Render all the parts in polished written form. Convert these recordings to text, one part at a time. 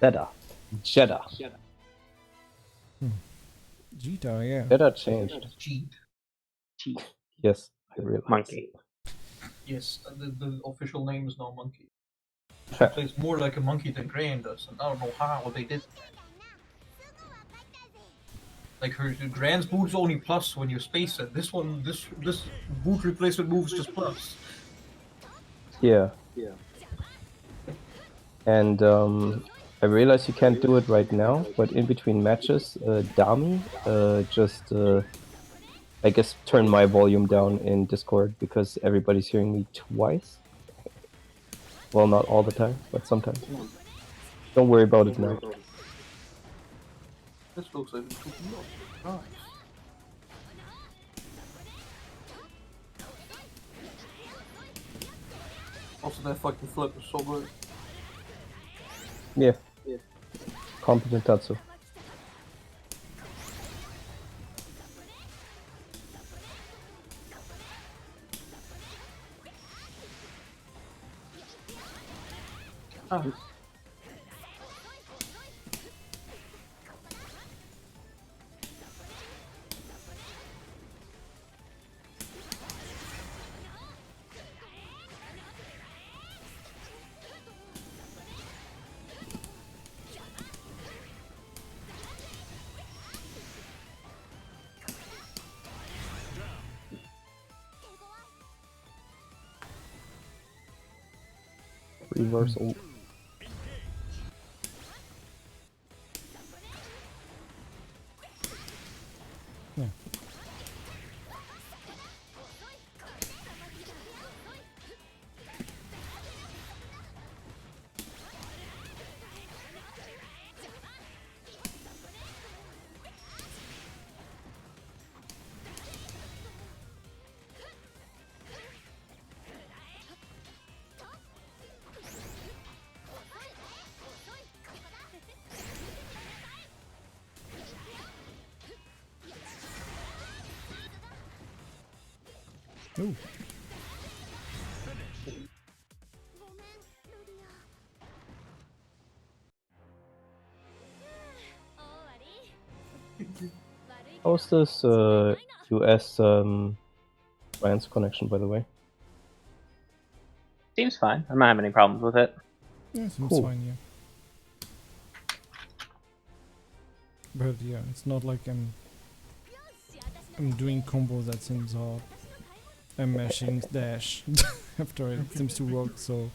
Jeddah. Jita, yeah. Jeddah changed. Jeep. Yes, I realize. Monkey. Yes, the official name is now Monkey. She Huh. plays more like a monkey than Gran does, and I don't know how they did that. Like her Gran's move's only plus when you space it. This one, this boot replacement move is just plus. Yeah. And I realize you can't do it right now, but in between matches, Dami just I guess turn my volume down in Discord because everybody's hearing me twice. Well, not all the time, but sometimes. Don't worry about it now. This looks like it's cooking up. Nice. Also, that fucking flip is so good. Yeah. Competent Tatsu. Ah. Reversal. Yeah. Ooh. How's this US France connection, by the way? Seems fine. I'm not having any problems with it. Yeah, seems Cool. fine, yeah. But yeah, it's not like I'm doing combos that seems hard. I'm mashing dash after it seems to work, so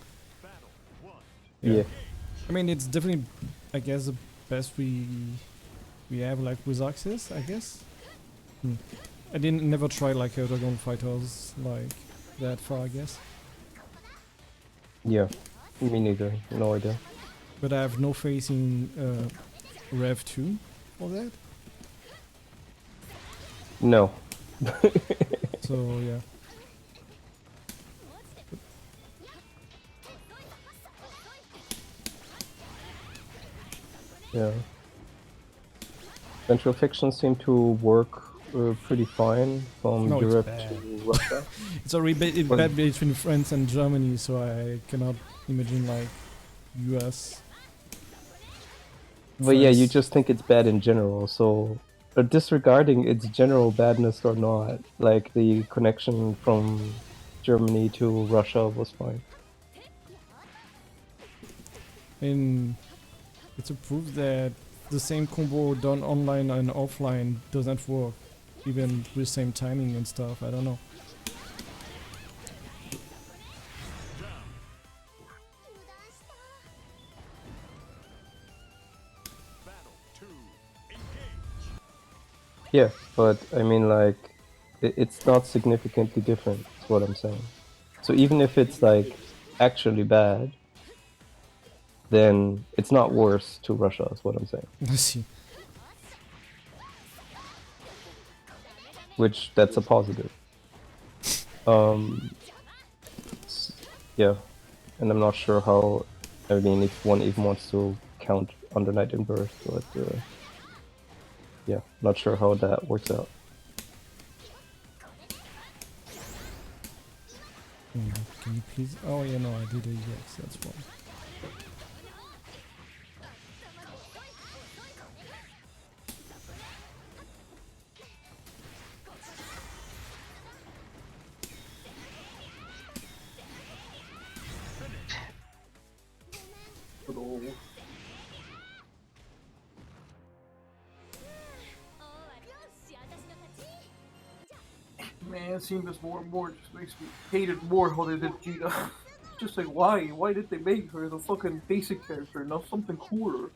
Yeah. I mean, it's definitely, I guess, the best we have, like, with Axis, I guess. I never try like Dragon Fighters like that far, I guess. Yeah. Me neither. No idea. But I have no faith in Rev 2 for that. No. So yeah. Yeah. Central fictions seem to work pretty fine from No, it's Europe bad. to Russia. It's already bad between France and Germany, so I cannot imagine like US. But yeah, you France. just think it's bad in general, so disregarding its general badness or not, like the connection from Germany to Russia was fine. And it's a proof that the same combo done online and offline doesn't work, even with same timing and stuff. I don't know. Yeah, but I mean, like, it's not significantly different, is what I'm saying. So even if it's, like, actually bad, then it's not worse to Russia, is what I'm saying. I see. Which, that's a positive. Yeah, and I'm not sure how, I mean, if one even wants to count Under Night in Birth, but yeah, not sure how that works out. Can DPs. Oh yeah, no, I did a EX. That's wrong. Good old. Man, seeing this more and more just makes me hate it more how they did Gina. Just like, why? Why did they make her the fucking basic character, not something cooler?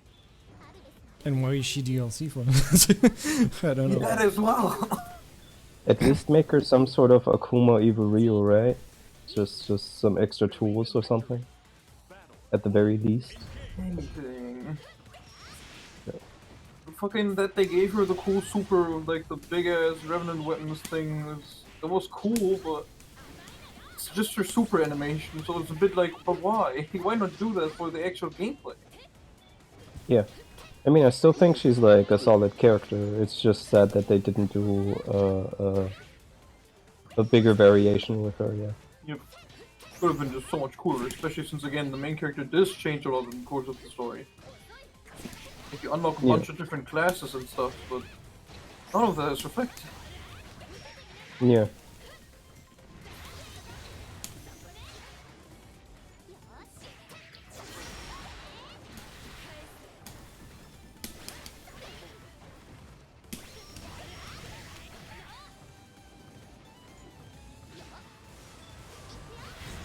And why is she DLC for it? I don't know. That as well. At least make her some sort of Akuma Evil Ryu, right? Just some extra tools or something. At the very least. Anything. Fucking that they gave her the cool super, like the big ass Revenant weapons thing, that was cool, but it's just her super animation, so it's a bit like, but why? Why not do that for the actual gameplay? Yeah. I mean, I still think she's like a solid character. It's just sad that they didn't do a bigger variation with her, yeah. Yep. Could have been just so much cooler, especially since again the main character does change a lot in the course of the story. Like you unlock a bunch of different classes and stuff, but none of that is reflected. Yeah.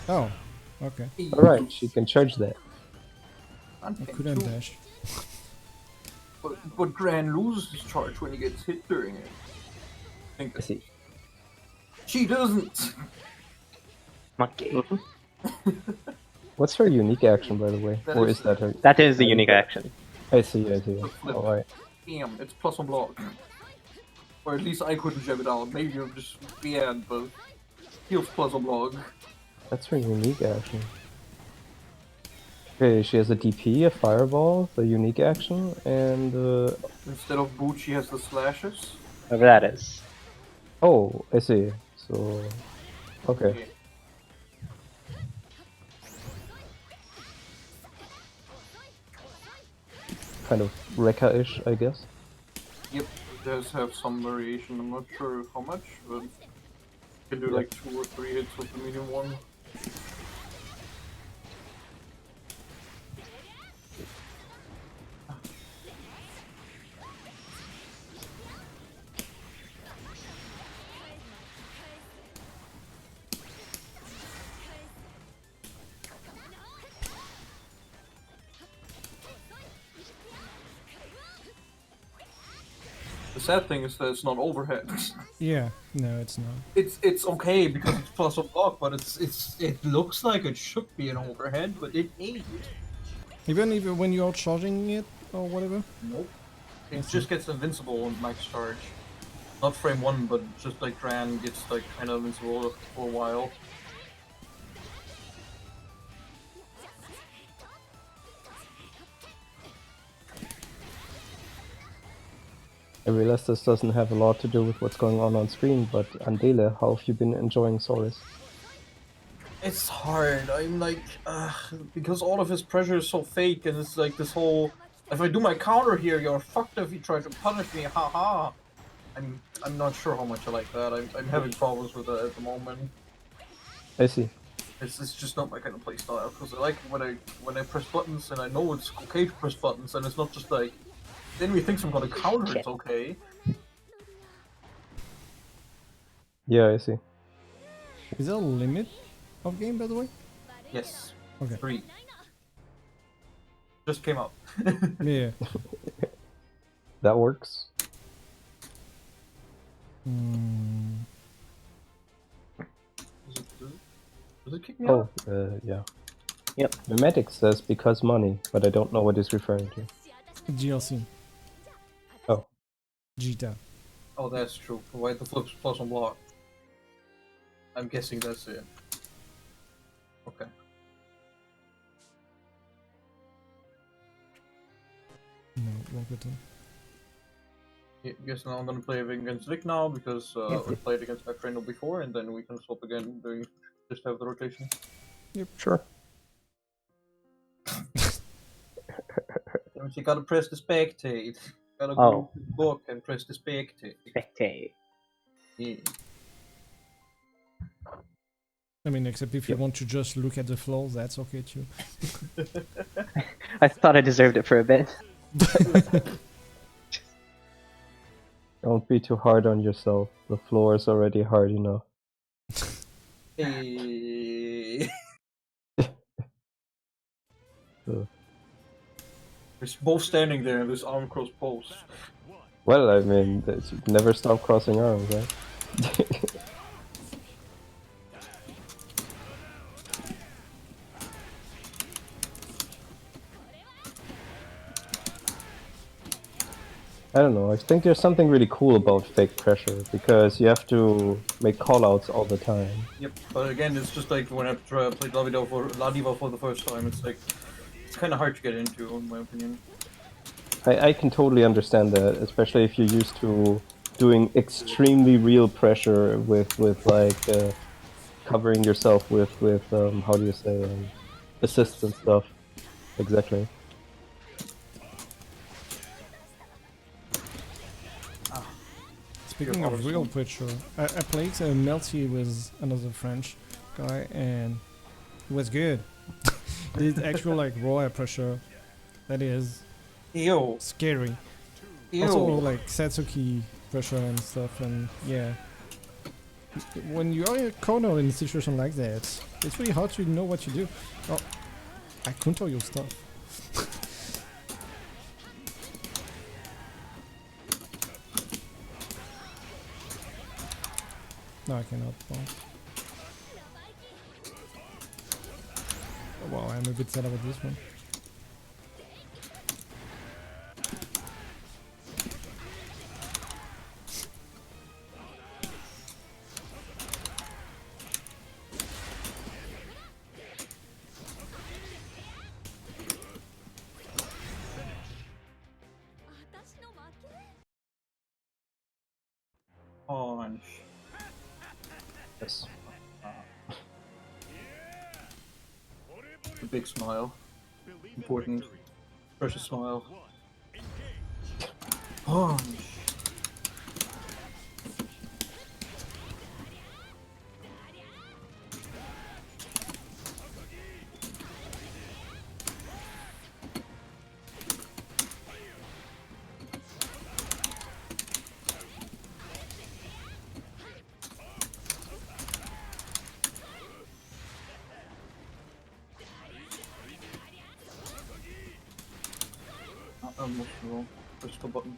Oh, okay. Alright, she can charge that. I couldn't dash. But Gran loses his charge when he gets hit during it. I see. She doesn't! Monkey. What's her unique action, by the way? That Or is- is that her? That is the unique action. I see. Alright. Damn, it's plus on block. Or at least I couldn't jab it out. Maybe you're just bad, but heals plus on block. That's her unique action. Okay, she has a DP, a fireball, the unique action, and Instead of boot, she has the slashes. Whatever that is. oh, I see. So, okay. Kind of Rekka-ish, I guess. Yep, it does have some variation. I'm not sure how much, but you can do Yeah. like 2 or 3 hits with the medium one. The sad thing is that it's not overhead. Yeah, no, it's not. It's okay because it's plus on block, but it looks like it should be an overhead, but it ain't. Even when you're charging it or whatever. Nope. It That's just gets invincible on max charge. Not frame 1, but just like Gran gets like kind of invincible for a while. I realize this doesn't have a lot to do with what's going on screen, but Andele, how have you been enjoying Solis? It's hard. I'm like, because all of his pressure is so fake, and it's like this whole, if I do my counter here, you're fucked if you try to punish me, haha. I'm not sure how much I like that. I'm having problems with that at the moment. I see. It's just not my kind of play style, because I like when I press buttons and I know it's okay to press buttons, and it's not just like, the enemy thinks I'm gonna counter, it's okay. Yeah, I see. Is there a limit of game, by the way? Yes. Okay. 3. Just came out. Yeah. That works. Hmm. Does it kick me out? Oh, yeah. Yep. Mimetic says because money, but I don't know what he's referring to. GLC. Oh. Jita. Oh, that's true. Provide the flips plus on block. I'm guessing that's it. Okay. No, wrong button. Yeah, guess now I'm gonna play against Vic now because we played against my friend before, and then we can swap again. Just have the rotation. Sure. You gotta press the spectate. Gotta go Oh. to the book and press the spectate. Spectate. Yeah. I mean, except if you want to just look at the floor, that's okay too. I thought I deserved it for a bit. Don't be too hard on yourself. The floor is already hard enough. Hey. Uh, We're both standing there in this arm cross pose. Well, I mean, never stop crossing arms, right? I don't know, I think there's something really cool about fake pressure, because you have to make callouts all the time. Yep, but again, it's just like when I played Ladiva for the first time, it's like, it's kind of hard to get into, in my opinion. I can totally understand that, especially if you're used to doing extremely real pressure with like, covering yourself with how do you say, assists and stuff. Exactly. Speaking of real pressure, I played a Melty with another French guy, and it was good. Did actual like raw air pressure. That is Ew. scary. Ew. Also like Satsuki pressure and stuff, and yeah. When you are in a corner in a situation like that, it's really hard to know what to do. Oh, I counter your stuff. No, I cannot. Well. Oh, wow, I'm a bit sad about this one. Punch. Yes. A big smile. Important. Precious smile. Punch. What's wrong? Push the button.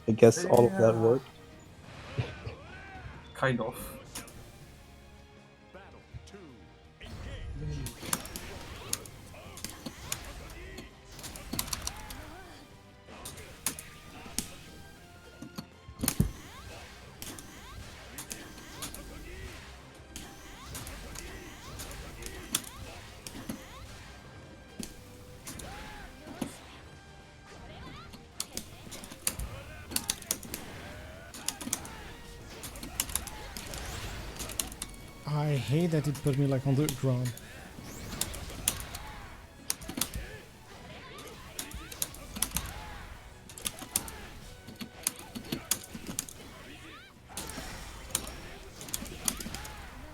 I guess all of that worked. Kind of. I hate that it put me like on the ground.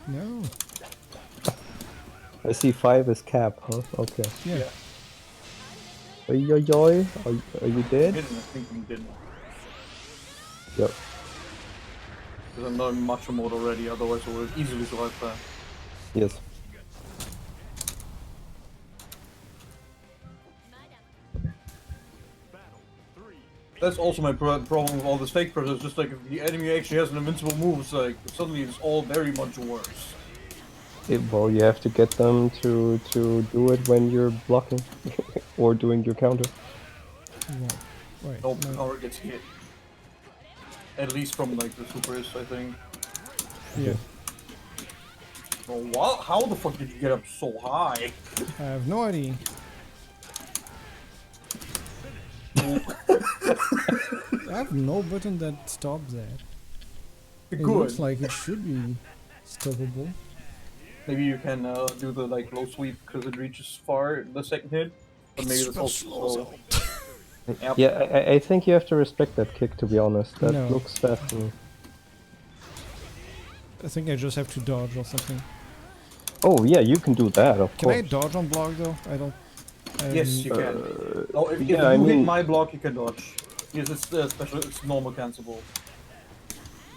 No. I see 5 is cap, huh? Okay. Yeah. Oi, oi, oi. Are you dead? Didn't, I think we didn't. Yep. Because I'm not in macho mode already, otherwise I would have easily survived that. Yes. That's also my problem with all this fake pressure. It's just like if the enemy actually has an invincible move, it's like suddenly it's all very much worse. Well, you have to get them to do it when you're blocking or doing your counter. Right. No power gets hit. At least from like the supers, I think. Yeah. Oh, what? How the fuck did you get up so high? I have no idea. I have no button that stops that. It Good. looks like it should be stoppable. Maybe you can do the like low sweep because it reaches far the second hit. But maybe that's also slow. Yep. Yeah, I think you have to respect that kick, to be honest. That No. looks fast to me. I think I just have to dodge or something. Oh yeah, you can do that, of Can I course. dodge on block though? I don't. Yes, you can. Oh, if yeah, you I hit mean- my block, you can dodge. Yes, it's special. It's normal cancelable.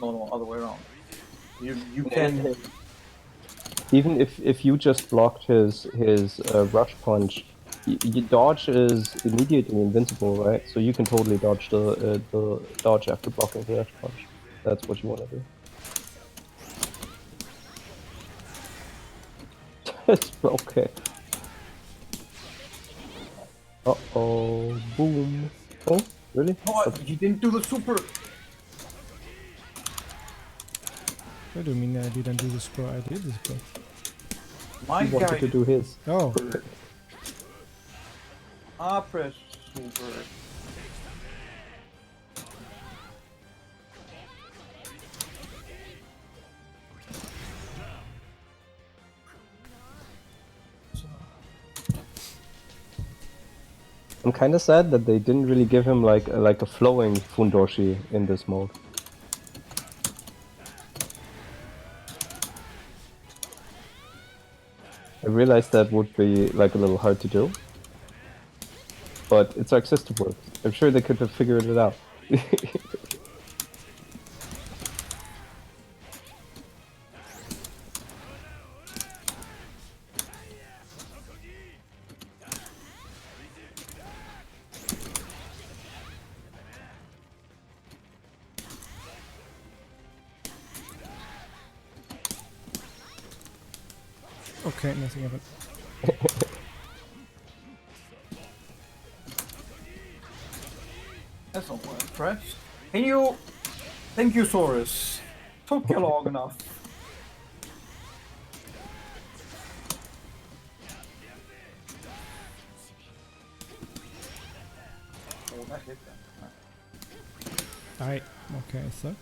No, other way around. You can. Even if you just blocked his rush punch, your dodge is immediately invincible, right? So you can totally dodge the dodge after blocking the rush punch. That's what you want to do. Okay. Uh-oh. Boom. Oh, really? Oh, you didn't do the super. What do you mean I didn't do the score? I did the score. My He wanted guy. to do his. Oh, Press super. I'm kind of sad that they didn't really give him like a flowing fundoshi in this mode. I realized that would be like a little hard to do, but it's Arc System work. I'm sure they could have figured it out. okay, nothing happened. That's not what I pressed. Can you? Thank you, Saurus. Took you long enough. Oh, that hit them. Alright, okay, so.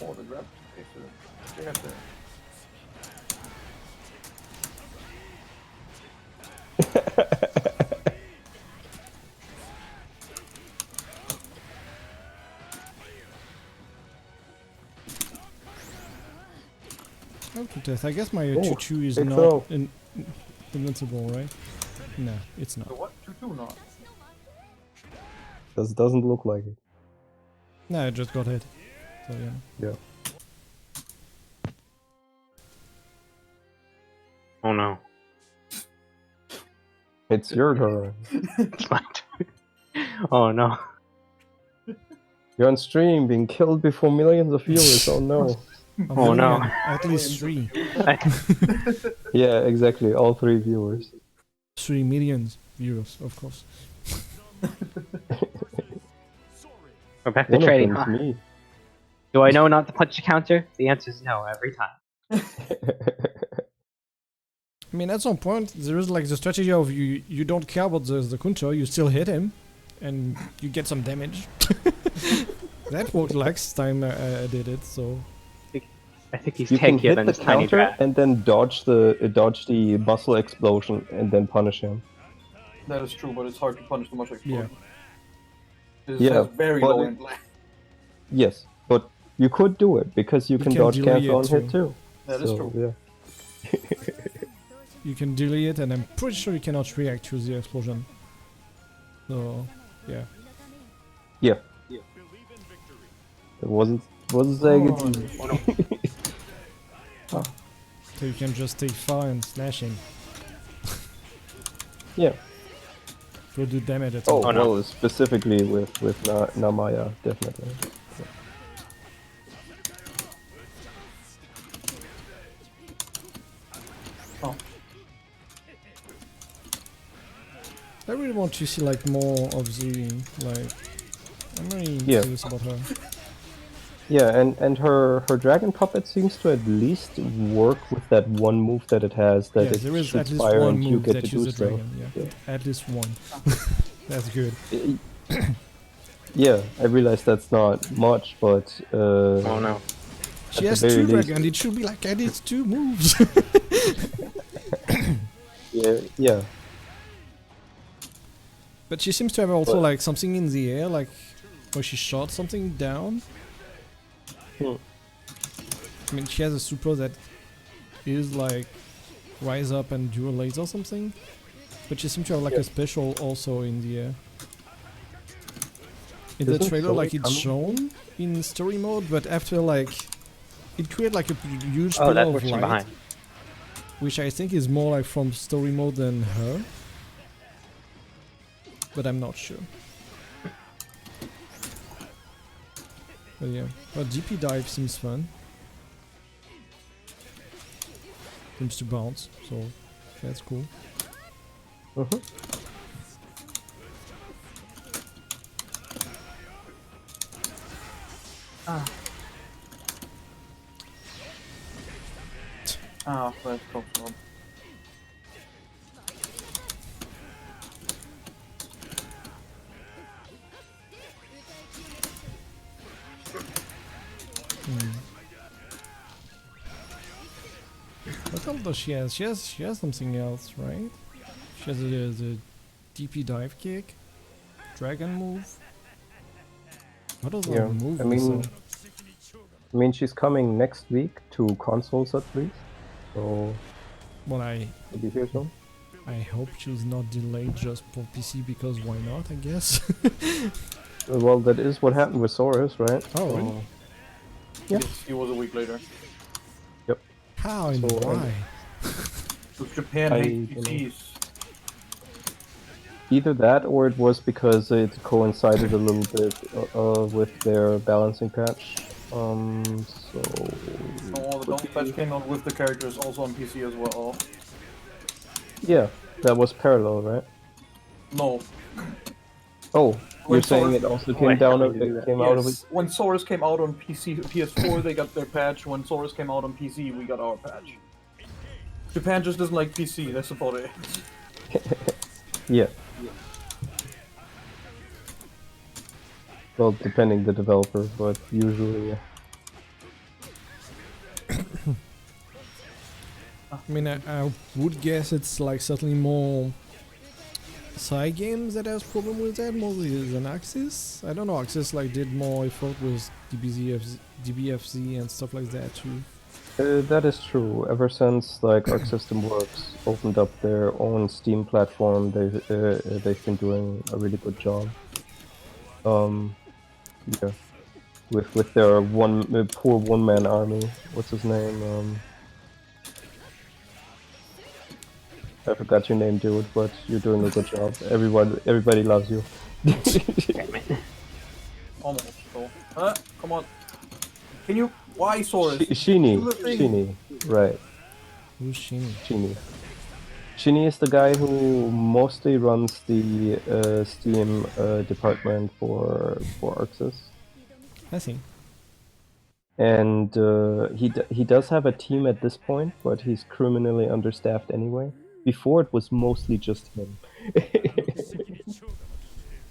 Oh, the grab. Okay, so they have to. Oh, to death. I guess my Oh, choo-choo is big not throw. invincible, right? No, it's not. So what? 2-2 not. Doesn't look like it. No, I just got hit. So yeah. Yeah. Oh no. It's your turn. It's my turn. Oh no. You're on stream, being killed before millions of viewers. Oh no. A Oh, no. million, at least 3. Yeah, exactly. All 3 viewers. 3 million viewers, of course. We're back to One of trading, them's huh? me. Do I know not to punch the counter? The answer is no every time. I mean, at some point, there is like the strategy of you don't care about the counter, you still hit him, and you get some damage. That worked last time I did it, so... I think he's You can tankier hit than the his tiny counter draft. and then dodge the muscle explosion and then punish him. That is true, but it's hard to punish the much explosion. This Yeah, has very but low it- end lag. Yes, but you could do it because you can can dodge delay cancel it on hit too. too. That is So, true. Yeah. You can delay it, and I'm pretty sure you cannot react to the explosion. So, yeah. Yeah. It wasn't saying it's easy. So you can just take fire and slashing. Yeah. Will do damage at Oh, all. Oh, no. well, specifically with Namaya, definitely. Oh. I really want to see like more of the like. I'm really Yeah. curious about her. Yeah, and her dragon puppet seems to at least work with that one move that it has, that Yes, it there is at shoots least fire one and you move get to that do uses a so. dragon. Yeah, at least one. That's good. Yeah, I realize that's not much, but Oh no. She at has the very two least, dragon. It should be like at least two moves. yeah. But she seems to have also But- like something in the air, like where she shot something down. Hmm. I mean, she has a super that is like rise up and do a laser or something. But she seems to have like a special also in the air. In the Isn't trailer, Zoe like it's coming? shown in story mode, but after like it created like a huge Oh, pillar that of works from light, behind. which I think is more like from story mode than her. But I'm not sure. But yeah, but GP dive seems fun. Seems to bounce, so that's cool. Mhm. Ah, let's go for him. What else does she have? She has something else, right? She has the DP dive kick, dragon move. What does Yeah, that move? I mean, she's coming next week to consoles at least, so Well, I maybe here soon. hope she's not delayed just for PC because why not? I guess. Well, that is what happened with Saurus, right? Oh, So- really? Yeah. Yes, he was a week later. How and So, why? Because Japan I hates don't know. PCs. Either that, or it was because it coincided a little bit with their balancing patch. So Oh, the Don't Patch came out with the characters also on PC as well. yeah, that was parallel, right? No. Oh, When you're saying Saurus- it also Oh, came I down. thought we could do that. Came out of it. Yes, when Saurus came out on PC, PS4, they got their patch. When Saurus came out on PC, we got our patch. Japan just doesn't like PC, that's about it. Yeah. Well, depending the developer, but usually, yeah. I mean, I would guess it's like certainly more side games that has problem with that more than Axis. I don't know, Axis like did more effort with DBFZ and stuff like that too. That is true. Ever since like Arc System Works opened up their own Steam platform, they've been doing a really good job. Yeah, with their poor one-man army. What's his name? I forgot your name, dude, but you're doing a good job. Everybody loves you. Damn it. Almost, so. Come on. Can you... Why Saurus? Shini, Do the thing. Shini, right? Who's Shini? Shini. Shini is the guy who mostly runs the Steam department for Arxis. I see. And he does have a team at this point, but he's criminally understaffed anyway. Before it was mostly just him.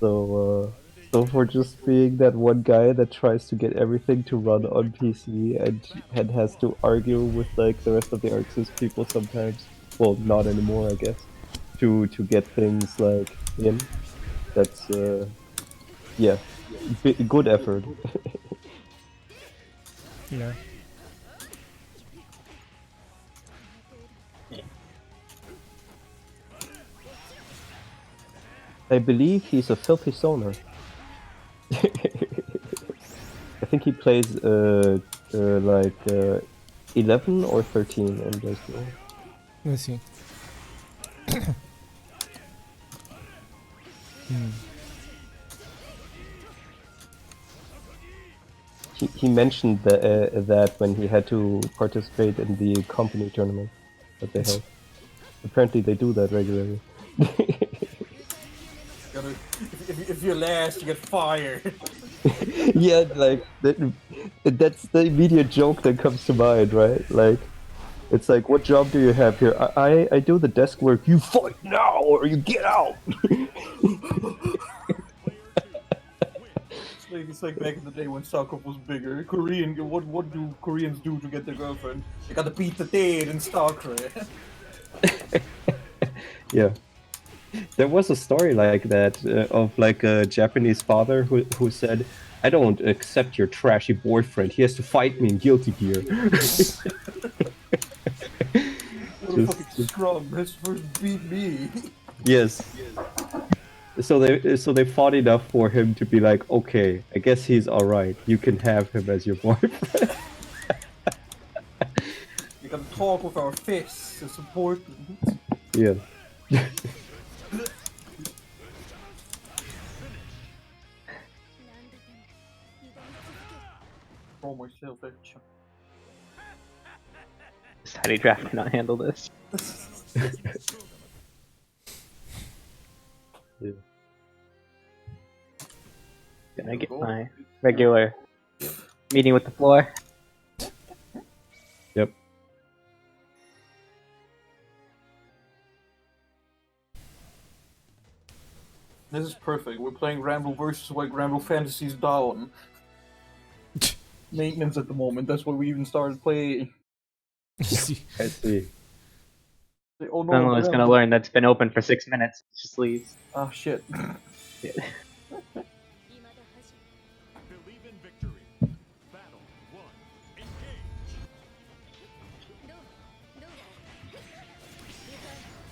So for just being that one guy that tries to get everything to run on PC and has to argue with like the rest of the Arxis people sometimes. Well, not anymore, I guess. To get things like in. That's yeah, good effort. Yeah. I believe he's a filthy sonar. I think he plays like 11 or 13 in this game. I see. He mentioned that when he had to participate in the company tournament that they held. Apparently they do that regularly. If you're last, you get fired. Yeah, like That's the immediate joke that comes to mind, right? Like, it's like, what job do you have here? I do the desk work. You fight now, or you get out. It's like back in the day when StarCraft was bigger. Korean, what do Koreans do to get their girlfriend? They gotta beat the dead in StarCraft. Yeah. There was a story like that of like a Japanese father who said, "I don't accept your trashy boyfriend. He has to fight me in Guilty Gear." What a fucking scrub! His first beat me. Yes. So they fought enough for him to be like, okay, I guess he's all right. You can have him as your boyfriend. You gotta talk with our fists. It's important. Yeah. Throw myself at you. This tiny draft cannot handle this. Yeah. Gonna get my regular meeting with the floor. Yep. This is perfect. We're playing Granblue versus while Granblue Fantasy's down. Maintenance at the moment. That's why we even started playing. See, I see. Oh no! Nonetheless, gonna Granblue. learn that's been open for 6 minutes. Just leaves. Ah shit. Yeah. Believe in victory. Battle 1. Engage.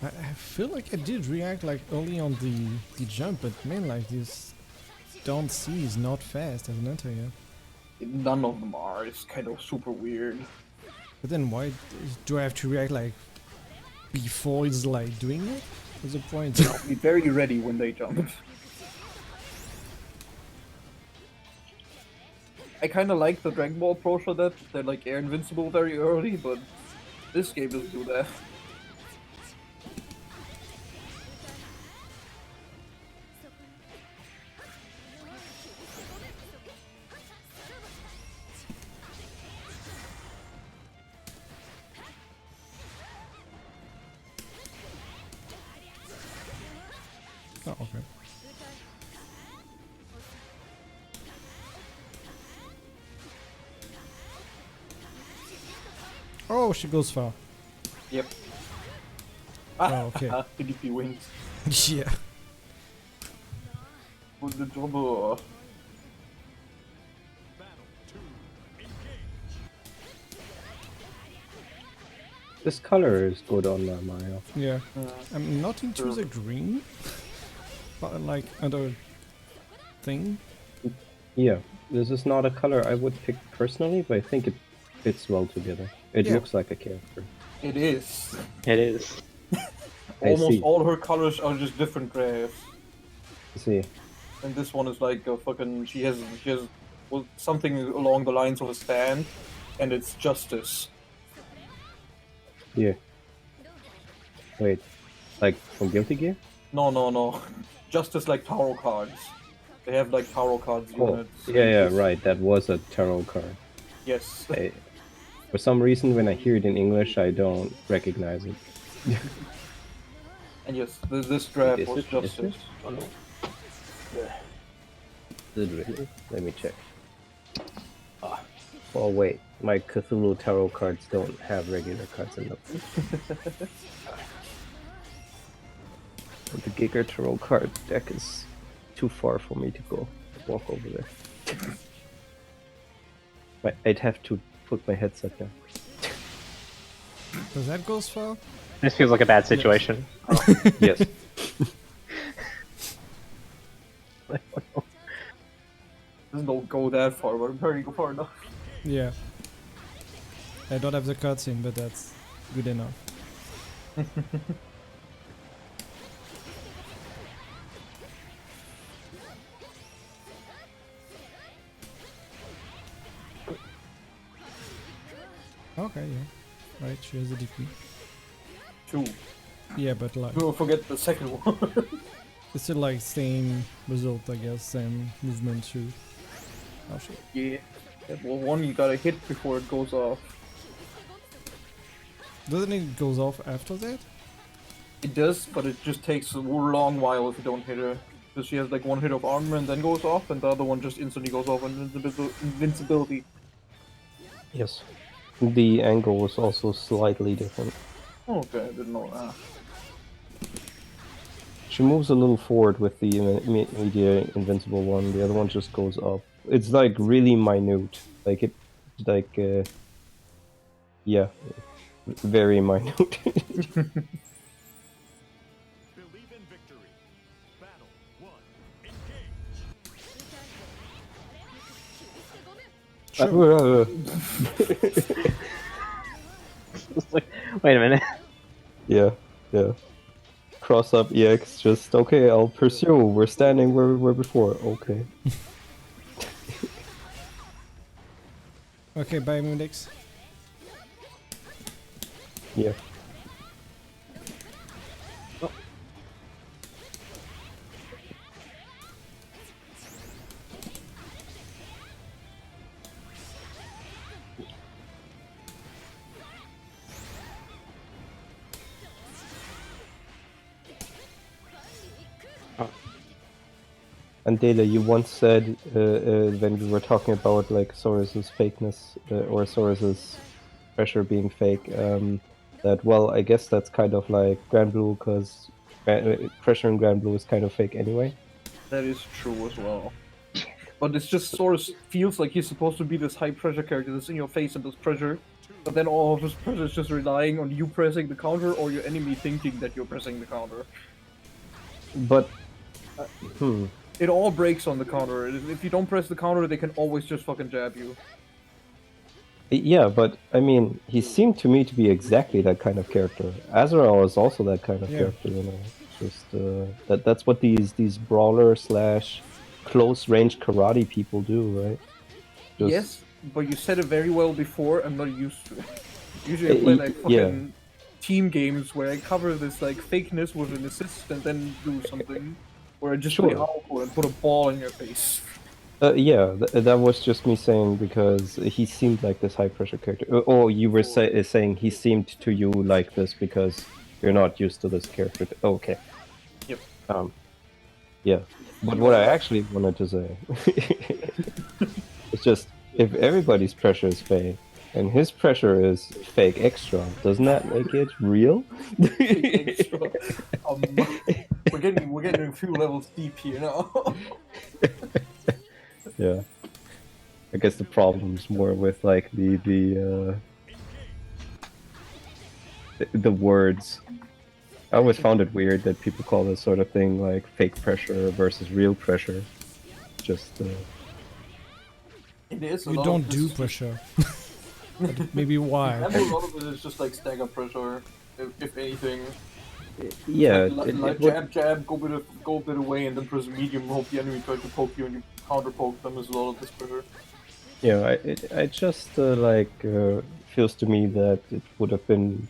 I feel like I did react like early on the jump, but man, like this don't see is not fast as an enter yet. None of them are. It's kind of super weird. But then why do I have to react like before it's like doing it? What's the point? Be very ready when they jump. I kind of like the Dragon Ball approach for that. They're like air invincible very early, but this game doesn't do that. Oh, okay. Oh, she goes far. Yep. Oh, okay. PDP wins. Yeah. With the double. Battle 2. Engage. This color is good on Mario. Yeah. I'm not into the green, but like other thing. Yeah, this is not a color I would pick personally, but I think it fits well together. It Yeah. looks like a character. It is. It is. I Almost see. all her colors are just different drafts. See. And this one is like a fucking. She has well, something along the lines of a stand, and it's justice. Yeah. Wait. Like from Guilty Gear? No. Justice like tarot cards. They have like tarot cards Oh, units. yeah, right. That was a tarot card. Yes. For some reason, when I hear it in English, I don't recognize it. And yes, this draft Is was it? Is justice. it? Oh, no. Is it really? Let me check. Ah. Oh wait, my Cthulhu tarot cards don't have regular cards in them. The Giga tarot card deck is too far for me to go walk over there. But I'd have to put my headset down. Does that go far? This feels like a bad situation. Yes. Doesn't go that far, but very far enough. Yeah. I don't have the cutscene, but that's good enough. Okay, yeah. Right, she has a DP. 2. Yeah, but like, Don't forget the second one. it's still like same result, I guess, same movement too. Oh shit. Yeah. Well, one you gotta hit before it goes off. Doesn't it goes off after that? It does, but it just takes a long while if you don't hit her. Because she has like one hit of armor and then goes off, and the other one just instantly goes off on invincibility. Yes. The angle was also slightly different. Okay, I didn't know that. She moves a little forward with the immediate invincible one. The other one just goes up. It's like really minute. Like it, like yeah, very minute. Believe in victory. Battle 1. Engage. Sure. It's like, wait a minute. Yeah, yeah. Cross up EX. Just okay. I'll pursue. We're standing where we were before. Okay. Okay, bye Moondix. Yeah. And Dela, you once said when we were talking about like Saurus's fakeness or Saurus's pressure being fake, that well, I guess that's kind of like Granblue because pressure in Granblue is kind of fake anyway. That is true as well. But it's just sort of feels like he's supposed to be this high pressure character that's in your face and does pressure, but then all of his pressure is just relying on you pressing the counter or your enemy thinking that you're pressing the counter. But It all breaks on the counter. If you don't press the counter, they can always just fucking jab you. yeah, but I mean, he seemed to me to be exactly that kind of character. Azrael is also that kind of character, you know. Just that's what these brawler slash close range karate people do, right? Just, Yes, but you said it very well before. I'm not used to it. Usually I play like fucking team games where I cover this like fakeness with an assist and then do something. Where I just play hardcore and put a ball in your face. yeah, that was just me saying because he seemed like this high pressure character. Or you were saying he seemed to you like this because you're not used to this character. Okay. Yep. Yeah. But what I actually wanted to say is just if everybody's pressure is fake and his pressure is fake extra, doesn't that make it real? Fake extra. We're getting a few levels deep here now. Yeah. I guess the problem's more with like the words. I always found it weird that people call this sort of thing like fake pressure versus real pressure. Just It is. We don't do pressure. Maybe why? A lot of it is just like stagger pressure, if anything. yeah, Like jab, go a bit away, and then press medium. Hope the enemy tries to poke you, and you counter poke them. Is a lot of this pressure. yeah. I just feels to me that it would have been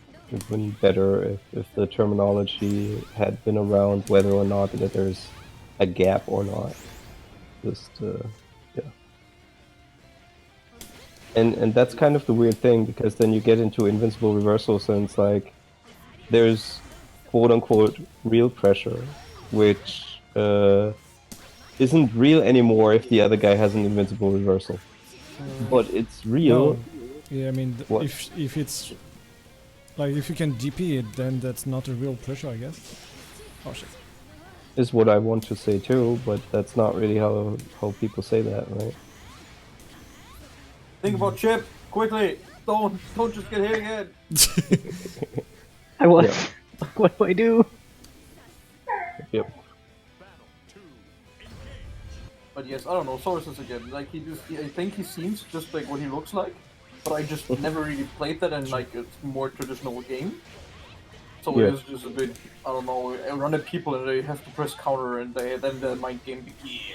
better if the terminology had been around, whether or not that there's a gap or not. Just yeah. And that's kind of the weird thing because then you get into invincible reversals and it's like there's quote unquote real pressure, which isn't real anymore if the other guy has an invincible reversal. But it's real. No. Yeah, I mean, if it's like if you can DP it, then that's not a real pressure, I guess. Oh shit. Is what I want to say too, but that's not really how people say that, right? Think about Chip quickly. Don't just get hit again. I was. Yeah. What do I do? Yep. But yes, I don't know. Sources again. Like I think he seems just like what he looks like. But I just never really played that in like a more traditional game. So Yeah. it is just a bit, I don't know, I run at people and they have to press counter and then the mind game begins.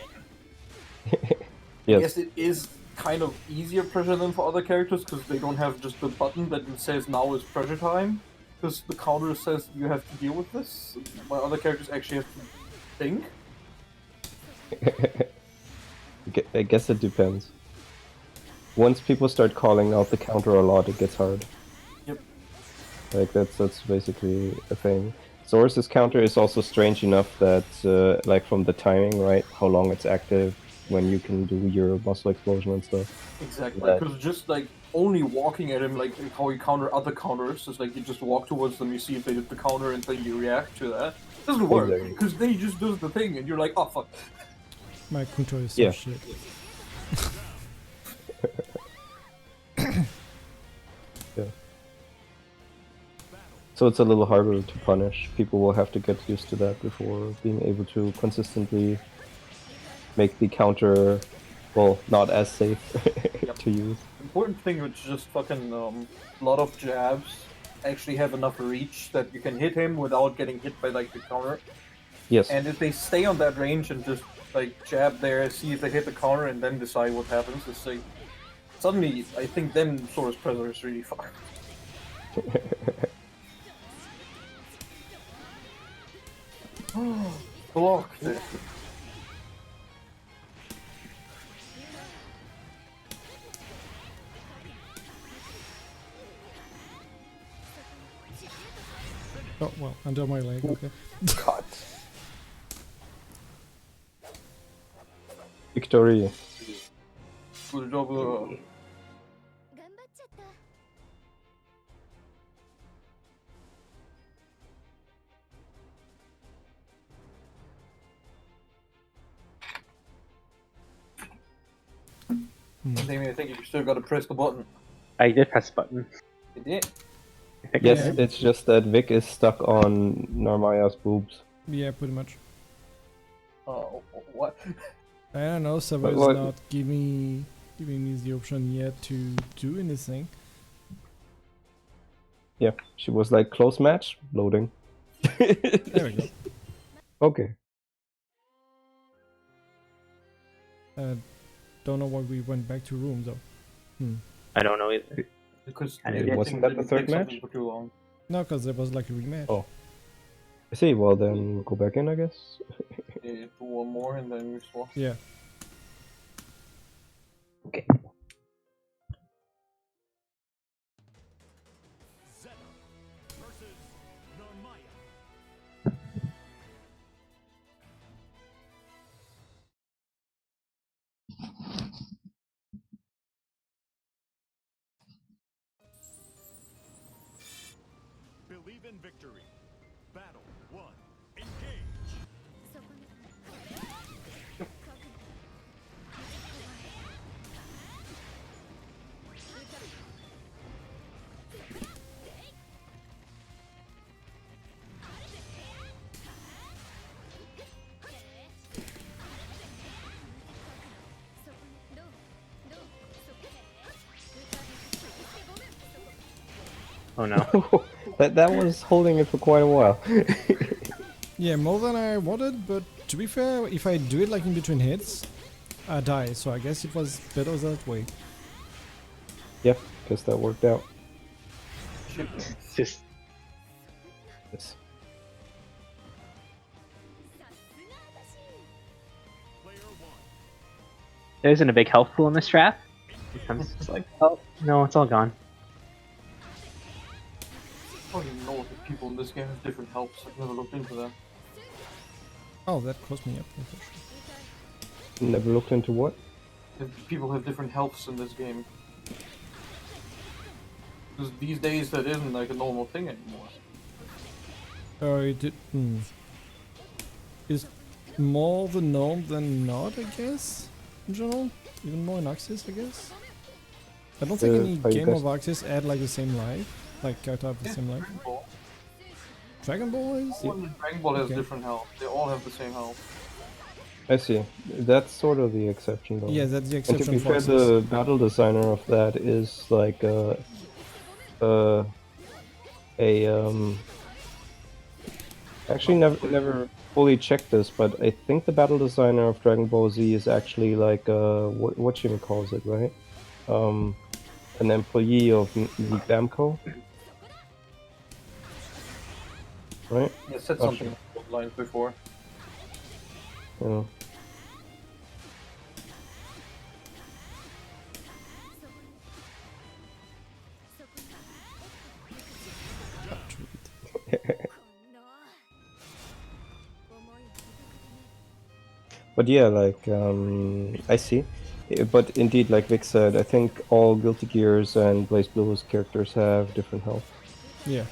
Yes. Yes, it is kind of easier pressure than for other characters because they don't have just the button that says now is pressure time. Because the counter says you have to deal with this, while other characters actually have to think. I guess it depends. once people start calling out the counter a lot, it gets hard. Yep. Like that's basically a thing. Source's counter is also strange enough that like from the timing, right? How long it's active, when you can do your muscle explosion and stuff. Exactly. That- Because just like only walking at him, like how you counter other counters, is like you just walk towards them, you see if they did the counter, and then you react to that. Doesn't work Exactly. because then he just does the thing, and you're like, oh fuck. My control is so Yeah. shit. Yeah. So it's a little harder to punish. People will have to get used to that before being able to consistently make the counter, well, not as safe to use. Important thing, which is just fucking a lot of jabs actually have enough reach that you can hit him without getting hit by like the counter. Yes. And if they stay on that range and just like jab there, see if they hit the counter, and then decide what happens, it's like suddenly I think then Source Predator is really far. Blocked it. Oh, well, under my leg, okay. Cut. Victory. Good job. 頑張っちゃった Damien, I think you still gotta press the button. I did press the button. You did? Yes, Yeah. it's just that Vic is stuck on Narmaya's boobs. Yeah, pretty much. Oh, what? I don't know, server is what- not giving me the option yet to do anything. Yeah, she was like, close match, loading. There we go. Okay. Don't know why we went back to room though. I don't know either. Because And maybe it I wasn't think that the didn't third take something match? for too long. No, because there was like a rematch. Oh. I see, well then go back in, I guess. Yeah, do one more and then we swap. Yeah. Okay. Zeta versus Narmaya. Believe in victory. Battle 1. Engage. そこに Oh no. that was holding it for quite a while. Yeah, more than I wanted, but to be fair, if I do it like in between hits, I die, so I guess it was better that way. Yeah, guess that worked out. It's just Yes. Player 1. there isn't a big health pool in this trap. Sometimes it's like, oh no, it's all gone. I don't even know if people in this game have different helps. I've never looked into that. Oh, that cost me up. Never looked into what? If people have different healths in this game. Because these days that isn't like a normal thing anymore. It did. Is more the norm than not, I guess. In general, even more in Axis, I guess. I don't think any are you game guys- of Axis add like the same life, like character have the same life. Dragon Ball. Dragon Ball is. Dragon Ball has Okay. different health. They all have the same health. I see. That's sort of the exception though. Yeah, that's the And to exception be for fair, Axis. the battle designer of that is like actually never fully checked this, but I think the battle designer of Dragon Ball Z is actually like what she calls it, right? An employee of the Namco, right? I said Oh, something along those lines before. Yeah. But yeah, like I see. But indeed, like Vic said, I think all Guilty Gears and Blaze Blue's characters have different health. Yeah.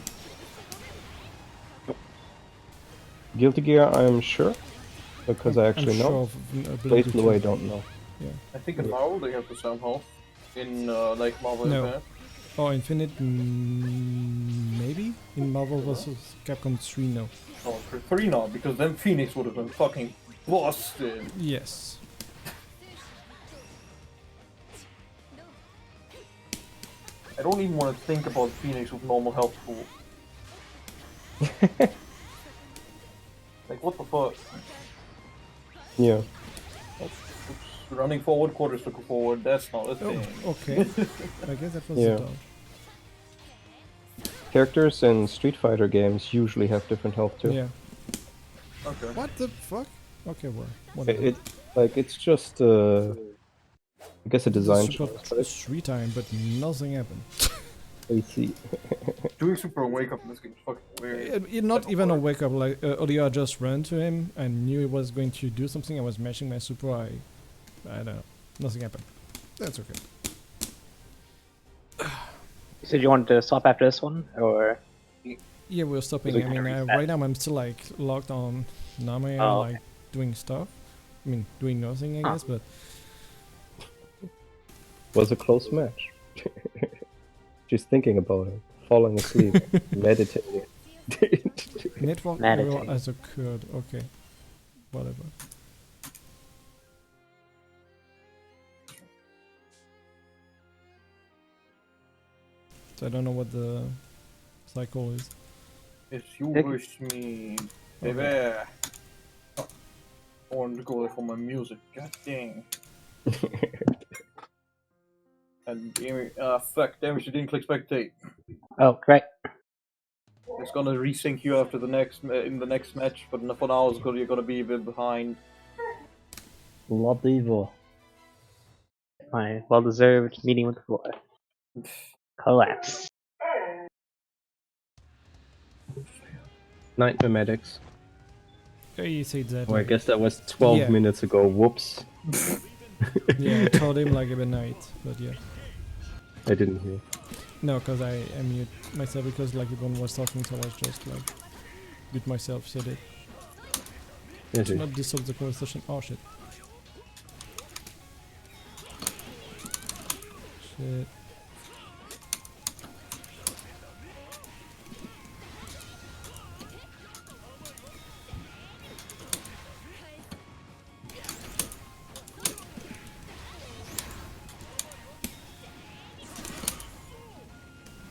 Guilty Gear, I'm sure, because I I'm actually sure know. of Blaze ability Blue, I to. don't know. Yeah. I think in Marvel they have the same health. In like Marvel No. Infinite. Oh, Infinite, maybe? In Marvel vs. Capcom 3, no. No, for 3 not, because then Phoenix would have been fucking busted. Yes. I don't even want to think about Phoenix with normal health pool. Like, what the fuck? Yeah. Oops. Running forward, quarters to go forward, that's not a Oh, thing. okay. I guess that was Yeah. the dog. Characters in Street Fighter games usually have different health too. Yeah. Okay. What the fuck? Okay, well, It, whatever. it like it's just I guess a I did the design super choice, right? 3 time, but nothing happened. I see. Doing super and wake up in this game is fucking weird. Not even a wake up, like earlier I just ran to him and knew he was going to do something. I was mashing my super, I don't know. Nothing happened. That's okay. You said you wanted to swap after this one, or Yeah, we're stopping. We I can mean, reset. right now I'm still like locked on Name, Oh, like doing stuff. I mean, doing nothing, I Huh. guess, but Was a close match. Just thinking about it, falling asleep, meditating. network Meditate. error has occurred. Okay, whatever. So I don't know what the cycle is. If you Dick. wish me, baby. Oh, I wanted to go there for my music. God dang. And fuck, damn it, you didn't click spectate. oh, right. It's gonna resync you after the next in the next match, but for now you're gonna be a bit behind. Ladivo. My well-deserved meeting with the floor. Collapse. Nightmare Medics. Yeah, you said that. Oh, I like- guess that was 12 Yeah. minutes ago. Whoops. Yeah, I told him like every night, but yeah. I didn't hear. No, because I mute myself because like everyone was talking, so I was just like mute myself, said it. Yes, To not disturb the conversation. Oh shit. Shit.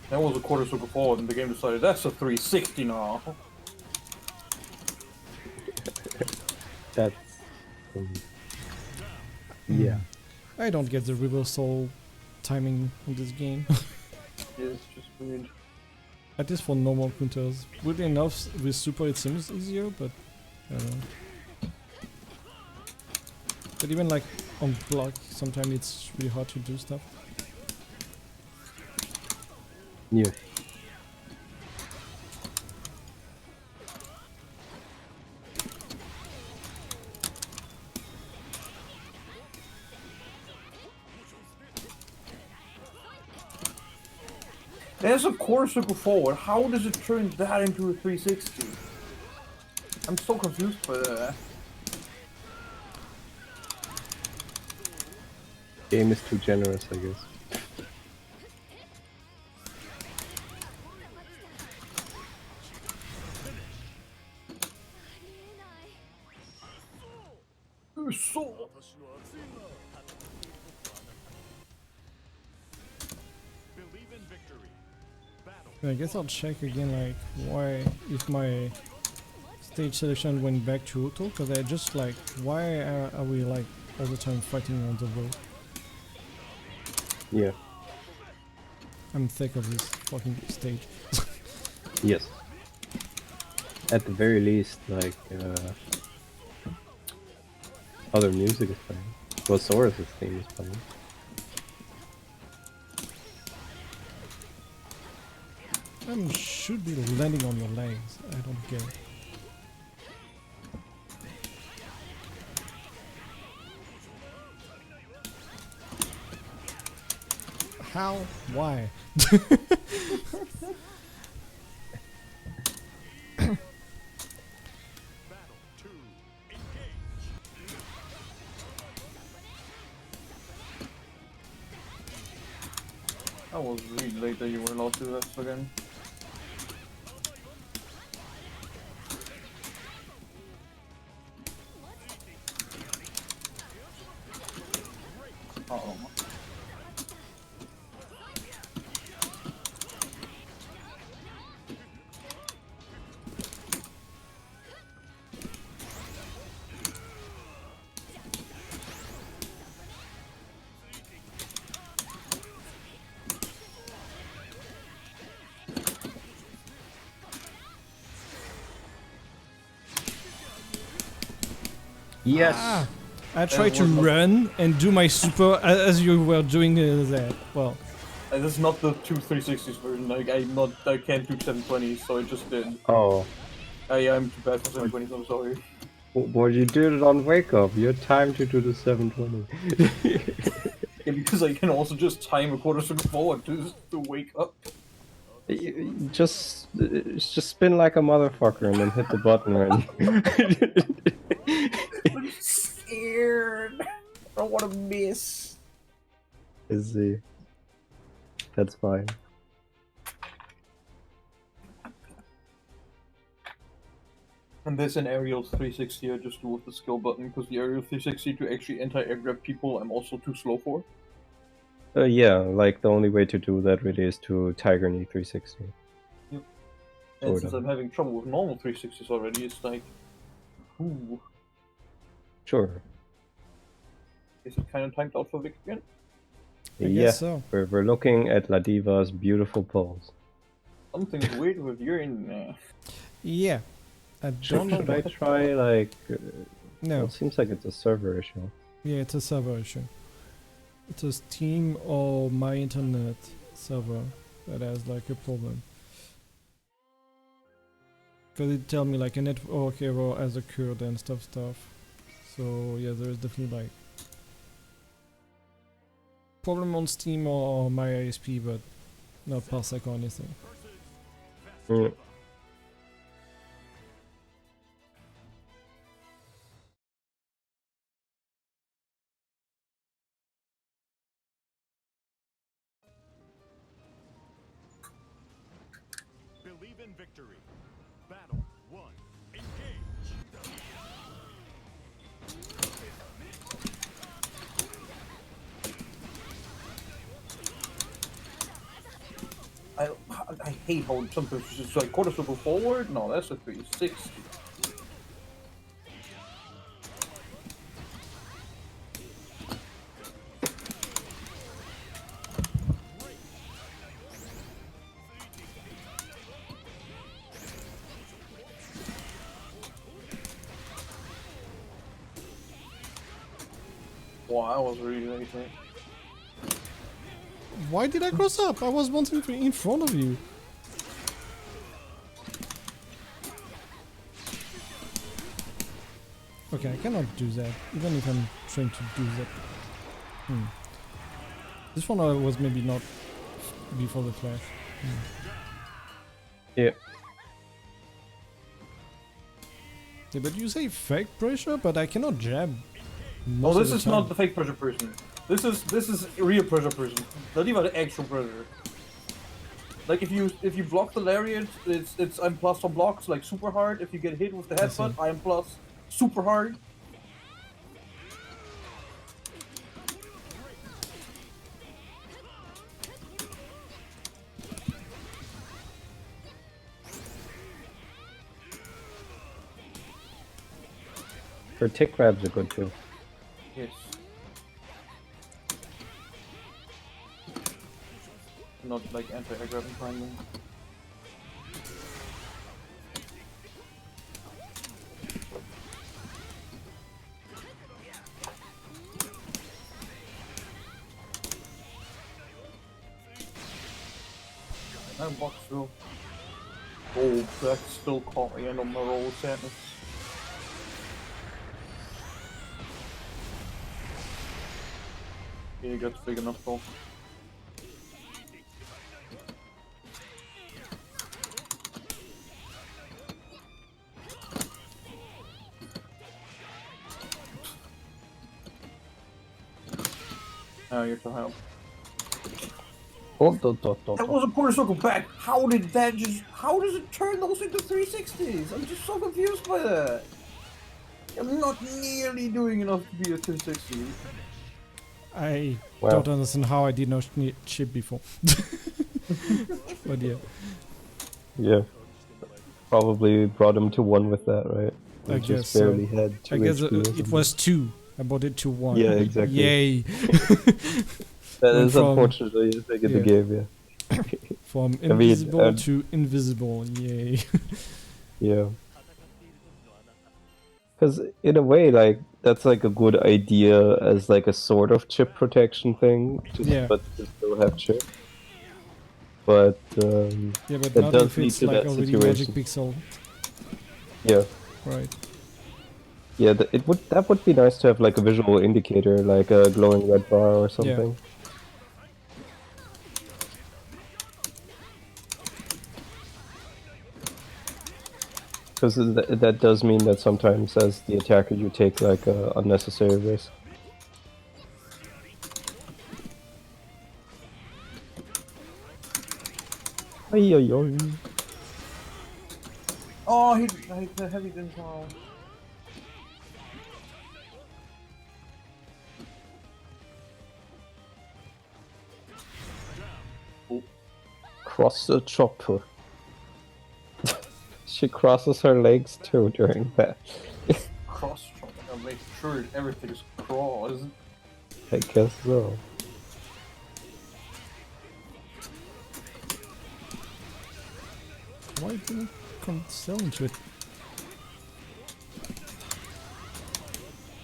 That was a quarter circle forward, and the game decided that's a 360 now. That's. Yeah. I don't get the reversal timing in this game. Yeah, it's just weird. At least for normal counters. Weirdly enough, with super it seems easier, but I don't know. But even like on block, sometimes it's really hard to do stuff. Yeah. There's a quarter circle forward. How does it turn that into a 360? I'm so confused by that. Game is too generous, I guess. So Believe in victory. Battle. I guess I'll check again like why if my stage selection went back to auto, because I just like why are we like all the time fighting on the road? Yeah. I'm sick of this fucking stage. Yes. At the very least, like, other music is playing. Well, Saurus' theme is playing. Should be landing on your legs. I don't get it. How? Why? Battle 2. Engage. I was really late that you were allowed to do that again. Oh. Yes. Ah, I tried to was not- run and do my super as you were doing that. Well, This is not the two 360s version. Like I can't do 720s, so I just did. Oh. I'm too bad for 720s. I'm sorry. Well, you did it on Wake Up. You had time to do the 720. Yeah, because I can also just time a quarter circle forward to wake up. Just spin like a motherfucker and then hit the button and I'm scared. I don't want to miss. easy. That's fine. And this an aerial 360 I just do with the skill button, because the aerial 360 to actually anti-air grab people I'm also too slow for. Yeah, like the only way to do that really is to Tiger Knee 360. And Sort since of. I'm having trouble with normal 360s already, it's like, ooh, Sure. is it kind of timed out for Vic again? I Yeah, guess so. we're looking at La Diva's beautiful pose. Something's weird with your internet. Yeah, I don't know. Should I try like? No, It seems like it's a server issue. yeah, it's a server issue. It's a Steam or my internet server that has like a problem. Because it tell me like a network error has occurred and stuff. So yeah, there is definitely like problem on Steam or my ISP, but not Parsec or anything. Mm. Believe in victory. Battle 1. Engage. I hate how sometimes it's just like quarter circle forward. No, that's a 360. Wow, I was really late, man. Why did I cross up? I was wanting to in front of you. Okay, I cannot do that, even if I'm trying to do that. This one was maybe not before the flash. Yeah. Yeah, but you say fake pressure, but I cannot jab. No, most of this the is time. not the fake pressure person. This is real pressure person. Not even the actual pressure. Like if you block the lariat, it's I'm plus on blocks like super hard. If you get hit with the headbutt, I am plus super hard. Her tick grabs are good too. Yes. Not like anti-air grabbing triangle. And box through. Oh, that still caught me in on my roll of sadness. Yeah, you got big enough though. now you're to help. Oh, dot, dot, dot, That dot. was a quarter circle back. How did that just? How does it turn those into 360s? I'm just so confused by that. I'm not nearly doing enough to be a 360. I Wow. don't understand how I did not chip before. But yeah, Yeah. Probably brought him to 1 with that, right? I He guess just so. barely had 2 I guess HP or it something. was 2. I bought it to 1. Yeah, exactly. Yay! That Went is from- unfortunately a thing in the yeah. game, yeah. From mean, invisible to invisible. Yay! Yeah. Because in a way, like, that's like a good idea as like a sort of chip protection thing, just, Yeah. but to still have chip. But Yeah, but that not does if lead it's to like that already Magic situation. Pixel, Yeah. right? Yeah, that would be nice to have like a visual indicator, like a glowing red bar or something. Because that does mean that sometimes as the attacker you take like a unnecessary risk. Ay, ay, ay. Oh, the heavy didn't fall. Cross the chopper. She crosses her legs too during that. Cross chop. I gotta make sure everything's crossed. I guess so. Why didn't come sell into it?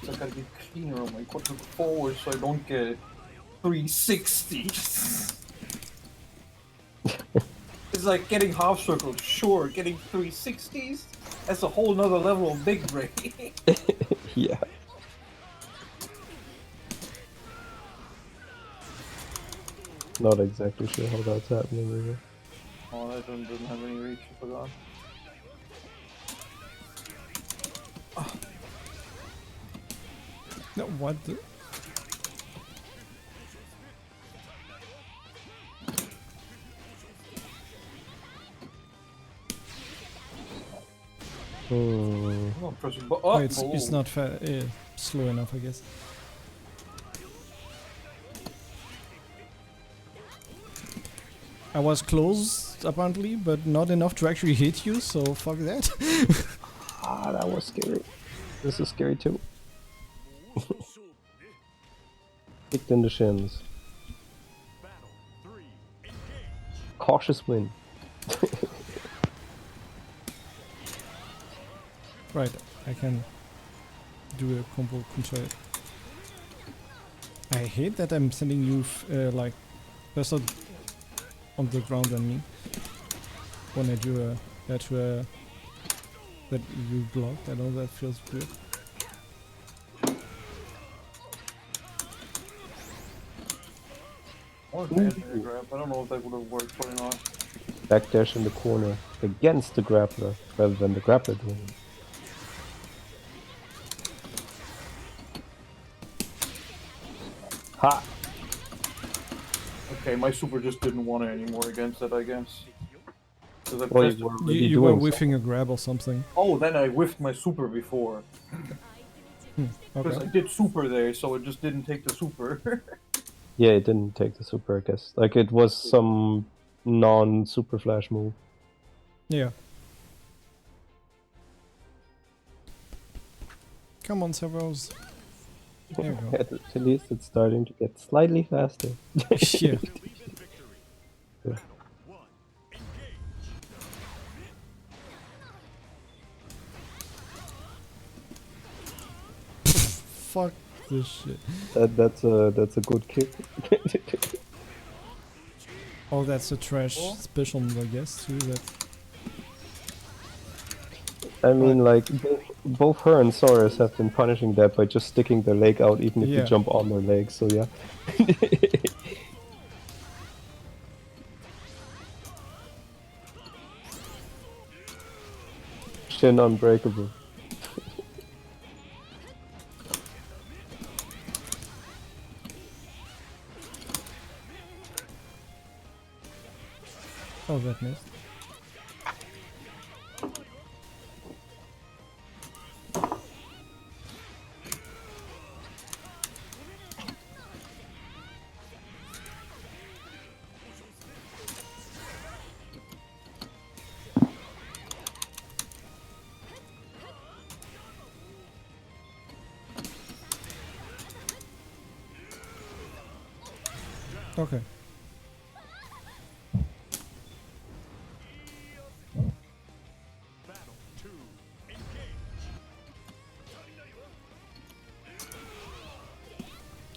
So I gotta be cleaner on my quarter forward so I don't get 360. It's like getting half circles, sure. Getting 360s? That's a whole nother level of big brain. Yeah. Not exactly sure how that's happening either. Oh, that one doesn't have any reach, I forgot. No, what the? Hmm. I'm not pressing Oh, it's not slow enough, I guess. I was close, apparently, but not enough to actually hit you, so fuck that. Ah, that was scary. This is scary too. Kicked in the shins. Cautious win. Right, I can do a combo control. I hate that I'm sending you like faster on the ground than me when I do that you blocked. I know that feels weird. Or the grab. I don't know if that would have worked or not. Backdash in the corner against the grappler rather than the grappler doing it. Ha! Okay, my super just didn't want it anymore against it, I guess. 'Cause I Well, pressed you it. were already You were doing whiffing a grab or something. Oh, then I whiffed my super before. Because I Okay. did super there, so it just didn't take the super. Yeah, it didn't take the super, I guess. Like, it was some non-super flash move. Yeah. Come on, Severus. There you go. At least it's starting to get slightly faster. Yeah. Yeah. Fuck this shit. That's a good kick. Oh, that's a trash special move, I guess, too. That I mean, like, both her and Saurus have been punishing that by just sticking their leg out even if Yeah. you jump on their leg, so yeah. Shin unbreakable. Oh, that missed. Okay. Battle 2. Engage.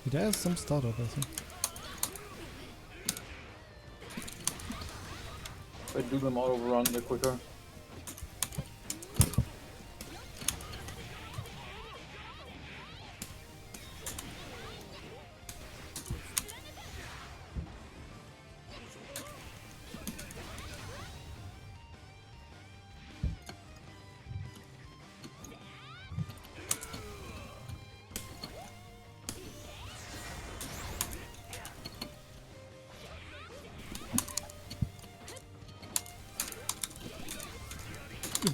It has some startup, I think. If I do them all overrun, they're quicker.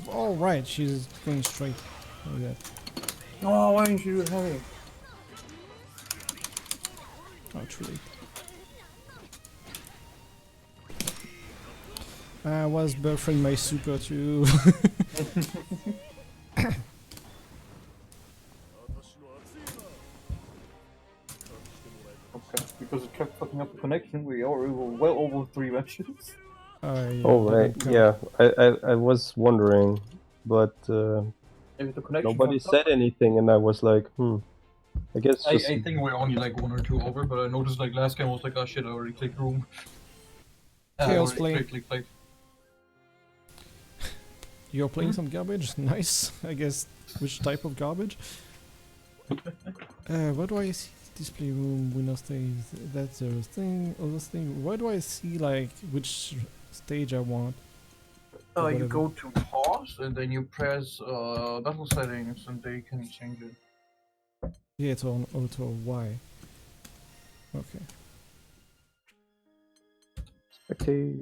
Oh, right, she's going straight. Like that. Oh, why didn't you do it heavy? Oh, too late. I was buffering my super too. Okay, because it kept fucking up the connection, we already were well over 3 matches. Yeah, Oh I right, didn't count. yeah. I was wondering, but Maybe the connection nobody fucked up. said anything, and I was like, I guess I just think we're only like 1 or 2 over, but I noticed like last game I was like, oh shit, I already clicked room. I Chaos already play. clicked. You're playing some garbage? Nice. I guess. Which type of garbage? Where do I see display room, winner stage? That's the thing, other thing. Where do I see like which stage I want? You Whatever. go to pause and then you press battle settings and they can change it. Yeah, it's on auto Y. Okay. okay.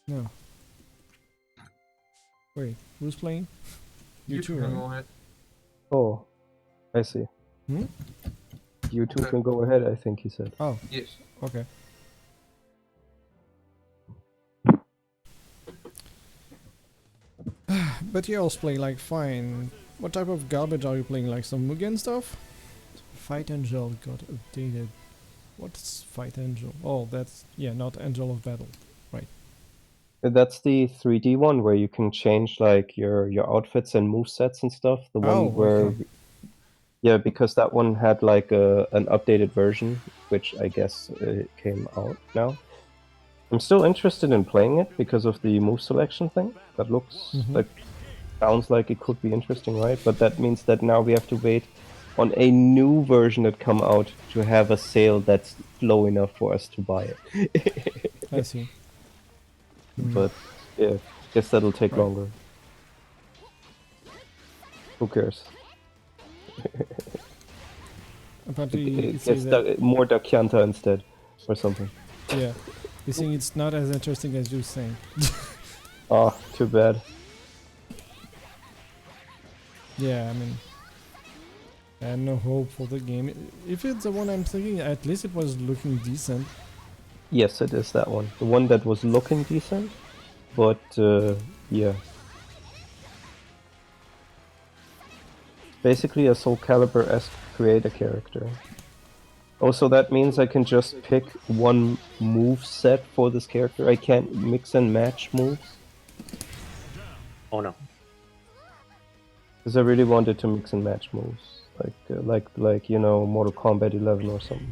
No. Wait, who's playing? You two, can right? go ahead. Oh, I see. Hmm? You two Okay. can go ahead, I think he said. Oh, Yes. okay. But you also play like fine. What type of garbage are you playing? Like some Mugen stuff? Fight Angel got updated. What's Fight Angel? Oh, that's yeah, not Angel of Battle. That's the 3D one where you can change like your outfits and movesets and stuff. The one Oh, where okay. yeah, because that one had like an updated version, which I guess came out now. I'm still interested in playing it because of the move selection thing. That looks like sounds like it could be interesting, right? But that means that now we have to wait on a new version that come out to have a sale that's low enough for us to buy it. I see. But yeah, guess that'll take Right. longer. Who cares? Apparently, It it says gets that. more Dakianta instead, or something. Yeah, you think it's not as interesting as you think. Ah, too bad. Yeah, I mean, I had no hope for the game. If it's the one I'm thinking, at least it was looking decent. Yes, it is that one. The one that was looking decent, but yeah. Basically a Soul Calibur-esque creator character. Also, that means I can just pick one move set for this character. I can't mix and match moves. Oh no. Because I really wanted to mix and match moves. Like you know, Mortal Kombat 11 or something.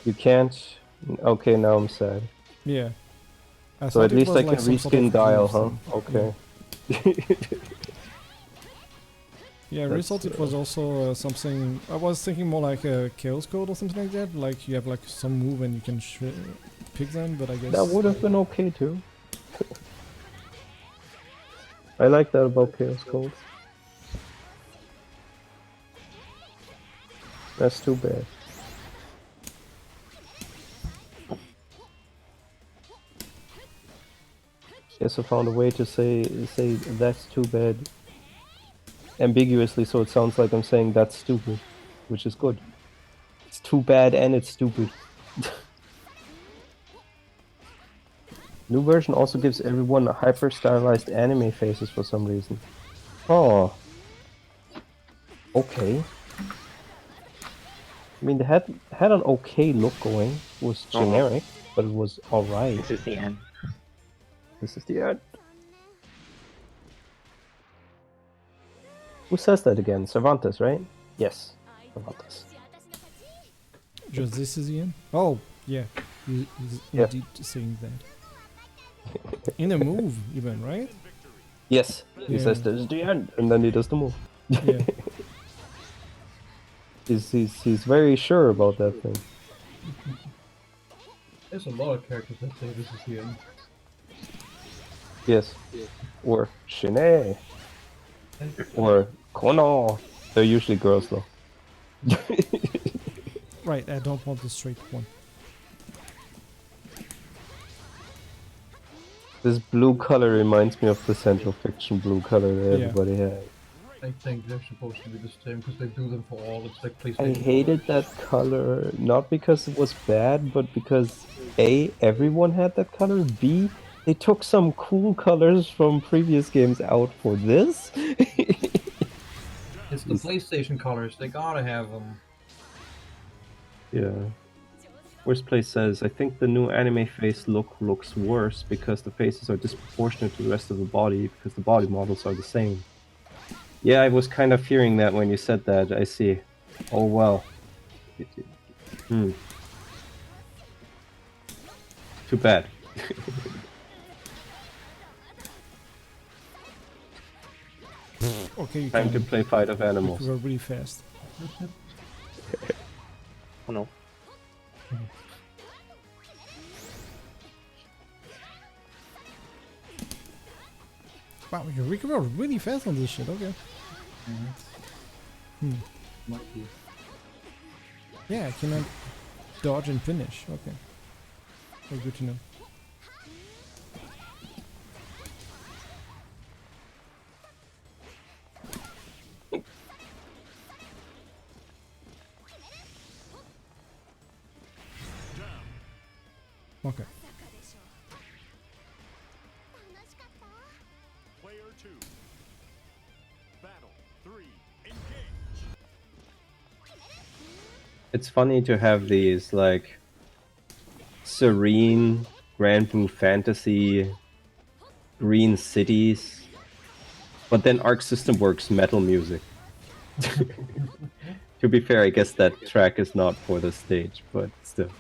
You can't? Okay, now I'm sad. Yeah. I So thought at it least was I like can some sort reskin of Dial, glitch huh? thing. Okay. Yeah, I That's, thought it was also something. I was thinking more like a Chaos Code or something like that. Like you have like some move and you can pick them, but I guess. That would have been okay too. I like that about Chaos Code. That's too bad. guess I found a way to say that's too bad ambiguously, so it sounds like I'm saying that's stupid, which is good. It's too bad and it's stupid. New version also gives everyone hyper stylized anime faces for some reason. Oh. Okay. I mean, they had an okay look going. It was generic, but it was alright. This is the end. This is the end. Who says that again? Cervantes, right? Yes, Cervantes. Just this is the end? Oh, yeah. He's Yeah. indeed saying that. In a move, even, right? Yes, he Yeah. says this is the end, and then he does the move. Yeah. He's very sure about that thing. There's a lot of characters that say this is the end. Yes. Or Shine. Or Kono. They're usually girls though. Right, I don't want the straight one. This blue color reminds me of the Central Fiction blue color that Yeah. everybody had. I think they're supposed to be the same because they do them for all. It's like I PlayStation. hated that color, not because it was bad, but because A, everyone had that color, B, they took some cool colors from previous games out for this. It's the PlayStation colors. They gotta have them. Yeah. Worst Place says, I think the new anime face look looks worse because the faces are disproportionate to the rest of the body because the body models are the same. Yeah, I was kind of fearing that when you said that, I see. Oh well. Hmm. Too bad. Okay, you Time to can play Fight of Animals. recover really fast. Oh no. Wow, you recover really fast on this shit, okay. Might be. Yeah, I cannot dodge and finish, okay. Very good to know. Okay. Player 2. Battle 3. Engage. It's funny to have these, like, serene, Granblue fantasy, green cities, but then Arc System Works metal music. To be fair, I guess that track is not for the stage, but still.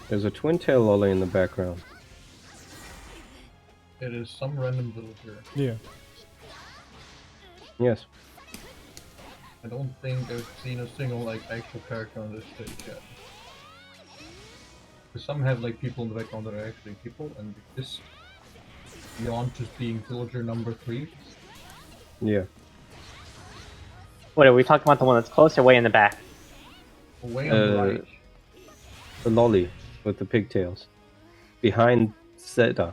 There's a twin tail lolly in the background. It is some random villager. Yeah. Yes. I don't think I've seen a single like actual character on this stage yet. Because some have like people in the background that are actually people, and this beyond just being villager number 3. Yeah. What are we talking about? The one that's close or way in the back? Way on the right. The lolly with the pigtails. Behind Zeta.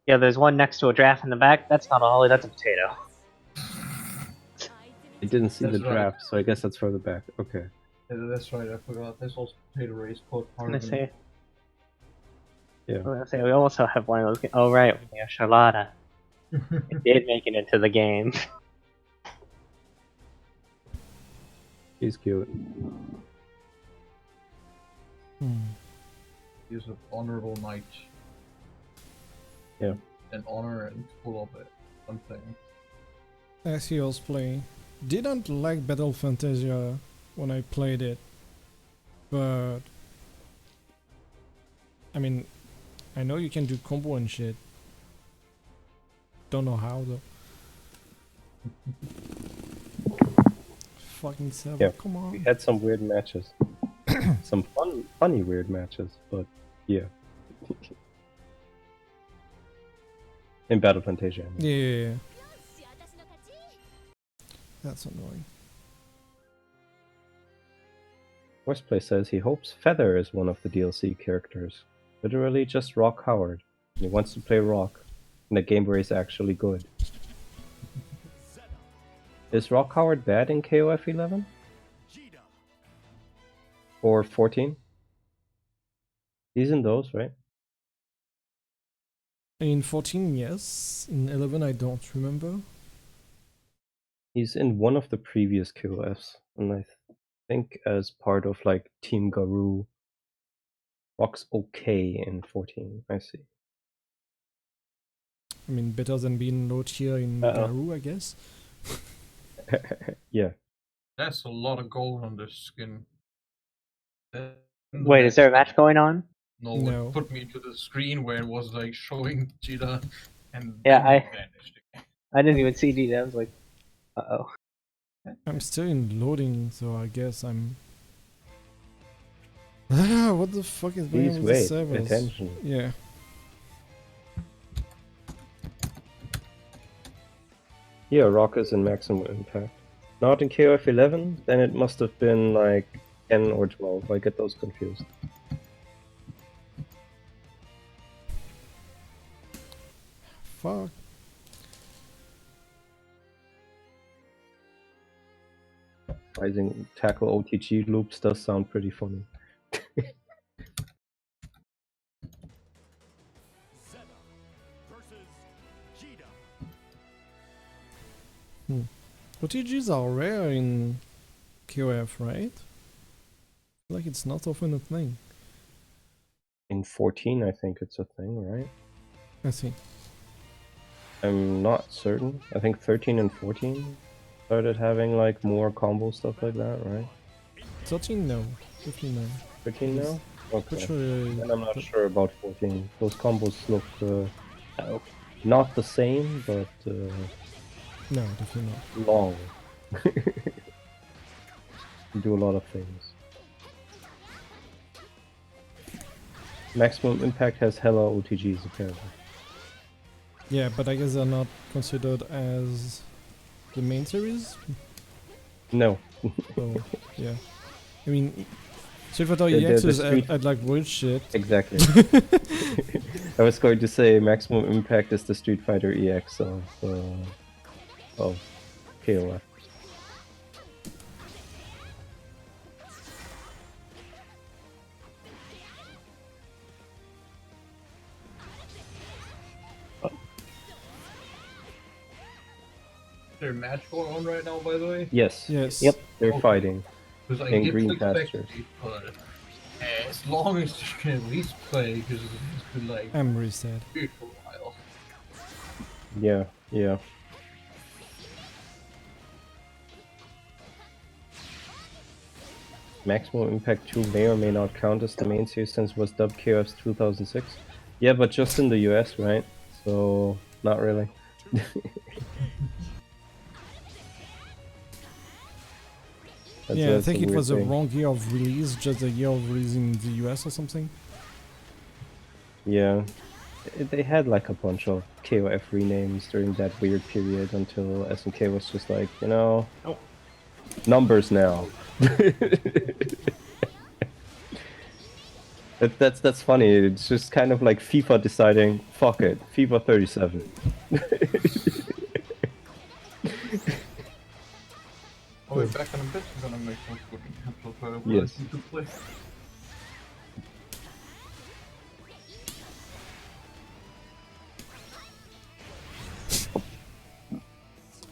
Yeah, there's one next to a giraffe in the back. That's not a holly, that's a potato. I didn't see That's the right. draft, so I guess that's further back. Okay. Yeah, that's right, I forgot. There's also potato race called I'm gonna say, Yeah. I'm gonna say we also have one of those. Oh right, we have Charlotta. It did make it into the game. He's cute. He's an honorable knight. Yeah. And honor and full of it. Something. As he was playing. Didn't like Battle Fantasia when I played it. But I mean, I know you can do combo and shit. Don't know how though. Fucking Seven, Yeah. come We on. had some weird matches. Some funny weird matches, but yeah. In Battle Fantasia. I mean. Yeah. That's annoying. Horseplay says he hopes Feather is one of the DLC characters. Literally just Rock Howard. He wants to play Rock in a game where he's actually good. Is Rock Howard bad in KOF 11? Or 14? He's in those, right? In 14, yes. In 11, I don't remember. He's in one of the previous KOFs, and I think as part of like Team Garou. Rock's okay in 14, I see. I mean, better than being low tier in Garou, I guess. Yeah. That's a lot of gold on this skin. Wait, is there a match going on? No, No. it put me to the screen where it was like showing Cheetah and Yeah, then I- it vanished. I didn't even see G. I was like, uh-oh. I'm still in loading, so I guess I'm... what the fuck is going Please on with the wait, servers? attention. Yeah. Yeah, Rock is in Maximum Impact. Not in KOF 11? Then it must have been like 10 or 12. I get those confused. Fuck. Rising Tackle OTG loops does sound pretty funny. Zeta versus Jita. OTGs are rare in KOF, right? Like it's not often a thing. In 14, I think it's a thing, right? I see. I'm not certain. I think 13 and 14 started having like more combo stuff like that, right? 13, no. 15, no. 13 now? Okay. Pretty sure, And I'm not sure about 14. Those combos look not the same, but No, definitely not. long. Do a lot of things. Maximum Impact has hella OTGs apparently. Yeah, but I guess they're not considered as the main series. No. So, yeah. I mean, Street Fighter The EX is street- at like weird shit. Exactly. I was going to say Maximum Impact is the Street Fighter EX of KOF. Is there a match going on right now, by the way? Yes. Yes. Yep. They're Okay. fighting. Because I In didn't green expect pastures. it, but as long as you can at least play, because it's been like I'm really sad. weird for a while. Yeah, yeah. Maximum Impact 2 may or may not count as the main series since it was dubbed KOF's 2006. Yeah, but just in the US, right? So, not really. Yeah, I that's think a it weird was the thing. wrong year of release, just the year of release in the US or something. Yeah. They had like a bunch of KOF renames during that weird period until SNK was just like, you know, numbers now. That's funny. It's just kind of like FIFA deciding, fuck it, FIFA 37. Oh, wait, back in a bit, I'm gonna make some good capital for Yes. to play.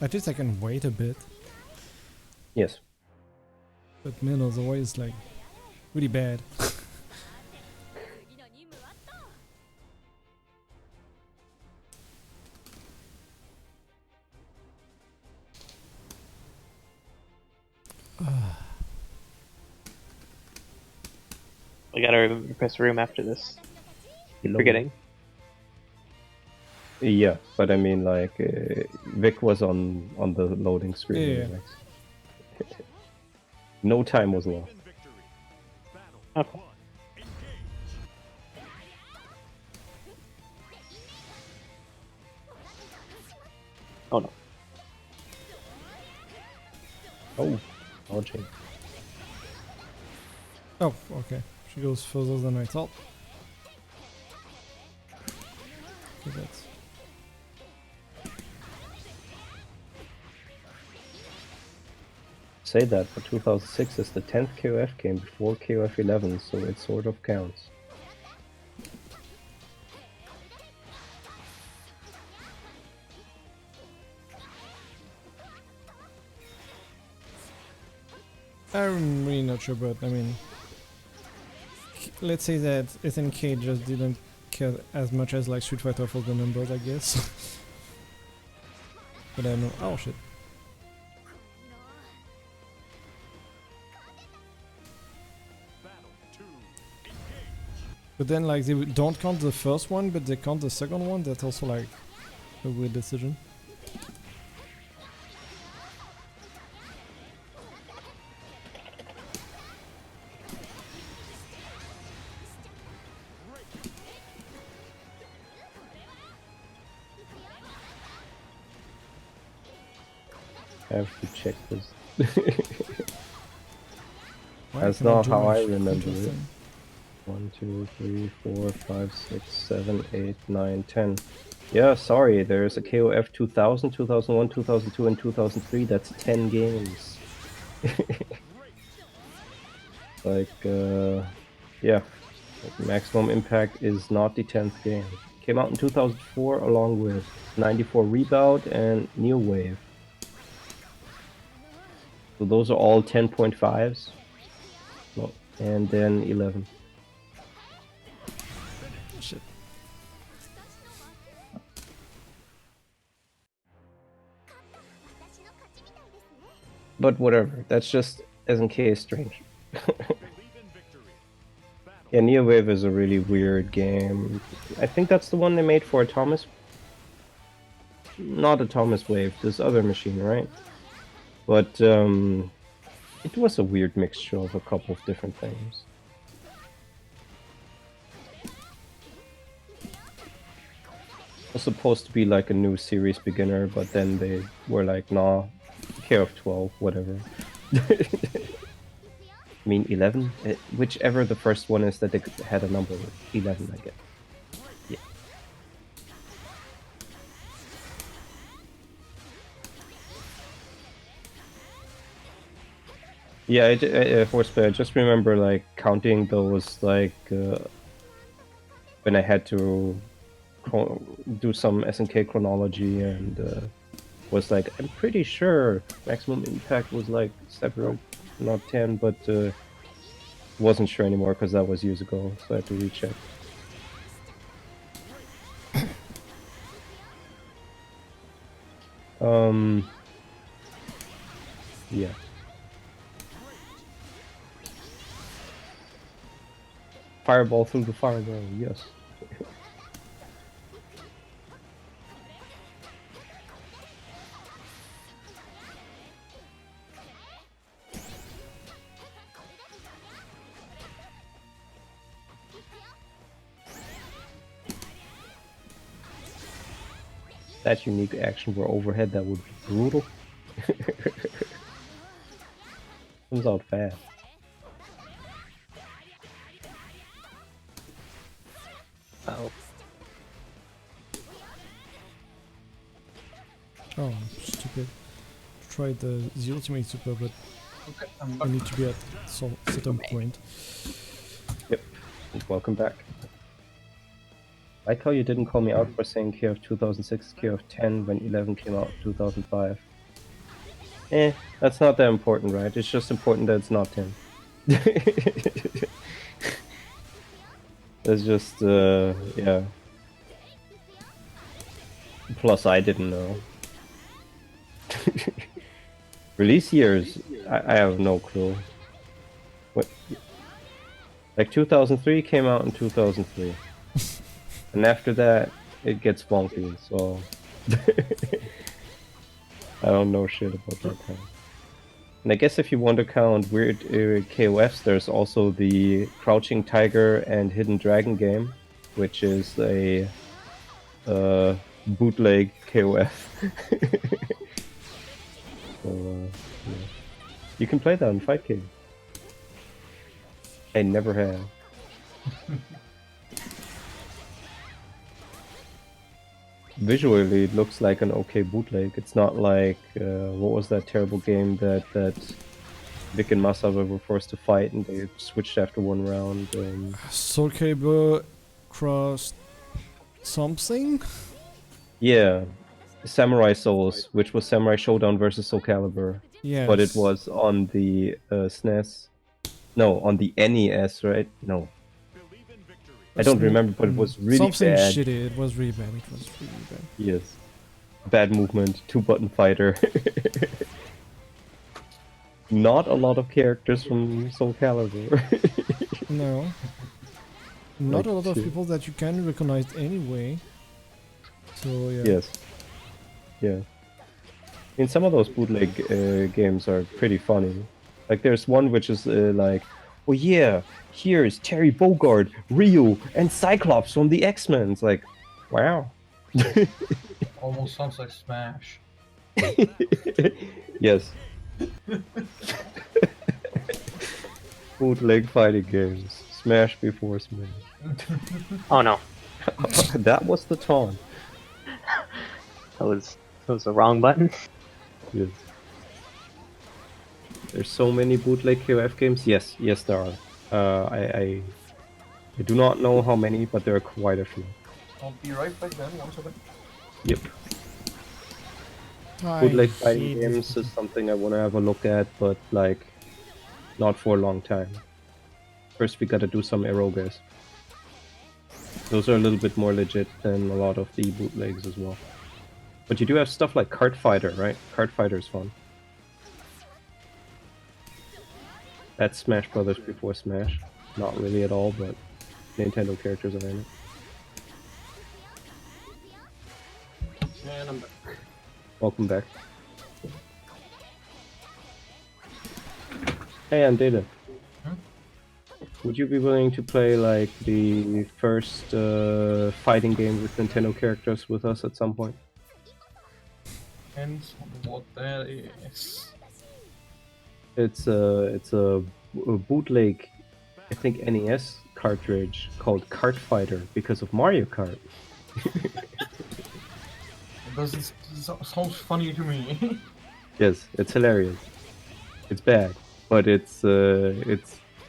At least I can wait a bit. Yes. But man, otherwise, like, really bad. 次の任務はっと I gotta remember to press room after this. Keep forgetting. Yeah, but I mean, like, Vic was on the loading screen. Yeah. anyways. No time was lost. Win victory. Battle Okay. 1. Engage. Oh no. Oh, dodging. Oh, okay. She goes further than I thought. Okay, that's... Say that, but 2006 is the 10th KOF game before KOF 11, so it sort of counts. I'm really not sure, but I mean... Let's say that SNK just didn't care as much as like Street Fighter for the numbers, I guess. But I don't know. Oh shit. Battle 2. But then like they don't count the first one, but they count the second one. That's also like a weird decision. I have to check this. Why That's can I not do how I much? remember it. Interesting. 1, 2, 3, 4, 5, 6, 7, 8, 9, 10. Yeah, sorry, there's a KOF 2000, 2001, 2002, and 2003. That's 10 games. Like, yeah. Like, Maximum Impact is not the 10th game. Came out in 2004 along with 94 Rebound and New Wave. So those are all 10.5s. No, and then 11. Shit. But whatever, that's just SNK is strange. Believe in victory. Battle. Yeah, Neo Wave is a really weird game. I think that's the one they made for Thomas. Not a Thomas Wave, this other machine, right? But it was a weird mixture of a couple of different things. It was supposed to be like a new series beginner, but then they were like, nah, KOF 12, whatever. I mean 11? Whichever the first one is that they had a number with. 11, I guess. Yeah. Yeah, Horseplay, I just remember like counting those like when I had to do some SNK chronology and was like, I'm pretty sure Maximum Impact was like 7, not 10, but wasn't sure anymore because that was years ago, so I had to recheck. Yeah. Fireball through the fireball, yes. That unique action were overhead, that would be brutal. Comes out fast. Ow. Oh, I'm stupid. Tried the ultimate super, but Okay, I need to be at some certain point. Yep. Welcome back. Like how you didn't call me out for saying KOF 2006, KOF 10 when 11 came out in 2005. That's not that important, right? It's just important that it's not 10. It's just, yeah. Plus, I didn't know. Release years, I have no clue. What? Like 2003 came out in 2003. And after that, it gets wonky, so... I don't know shit about that time. And I guess if you want to count weird KOFs, there's also the Crouching Tiger and Hidden Dragon game, which is a bootleg KOF. So, yeah. You can play that on Fight King. I never have. Visually, it looks like an okay bootleg. It's not like what was that terrible game that Vic and Masaba were forced to fight and they switched after one round. Soul Calibur cross something? Yeah, Samurai Souls, which was Samurai Showdown versus Soul Calibur, Yes. but it was on the SNES. No, on the NES, right? No, Believe in victory. I don't remember, but it was really something bad. shitty. It was really bad. It was really bad. Yes, bad movement, 2-button fighter. Not a lot of characters from Soul Calibur. No. Not Like a lot of two. people that you can recognize anyway. So yeah. Yes. Yeah. I mean, some of those bootleg games are pretty funny. Like, there's one which is like, oh yeah, here's Terry Bogard, Ryu, and Cyclops from the X-Men. It's like, wow. Almost sounds like Smash. Yes. Bootleg fighting games. Smash before Smash. Oh no, That was the taunt. that was the wrong button. Yes. There's so many bootleg KOF games. Yes, yes there are. I do not know how many, but there are quite a few. I'll be right back then, 1 second. Yep. I Bootleg hate fighting this. games is something I want to have a look at, but like, not for a long time. First, we gotta do some erogas. Those are a little bit more legit than a lot of the bootlegs as well. But you do have stuff like Kart Fighter, right? Kart Fighter is fun. That's Smash Brothers before Smash. Not really at all, but Nintendo characters are in it. And I'm back. Welcome back. Hey, I'm Data. Hmm? Would you be willing to play like the first fighting game with Nintendo characters with us at some point? Depends on what that is. It's a bootleg, I think NES cartridge called Kart Fighter because of Mario Kart. It doesn't sounds funny to me. Yes, it's hilarious. It's bad, but it's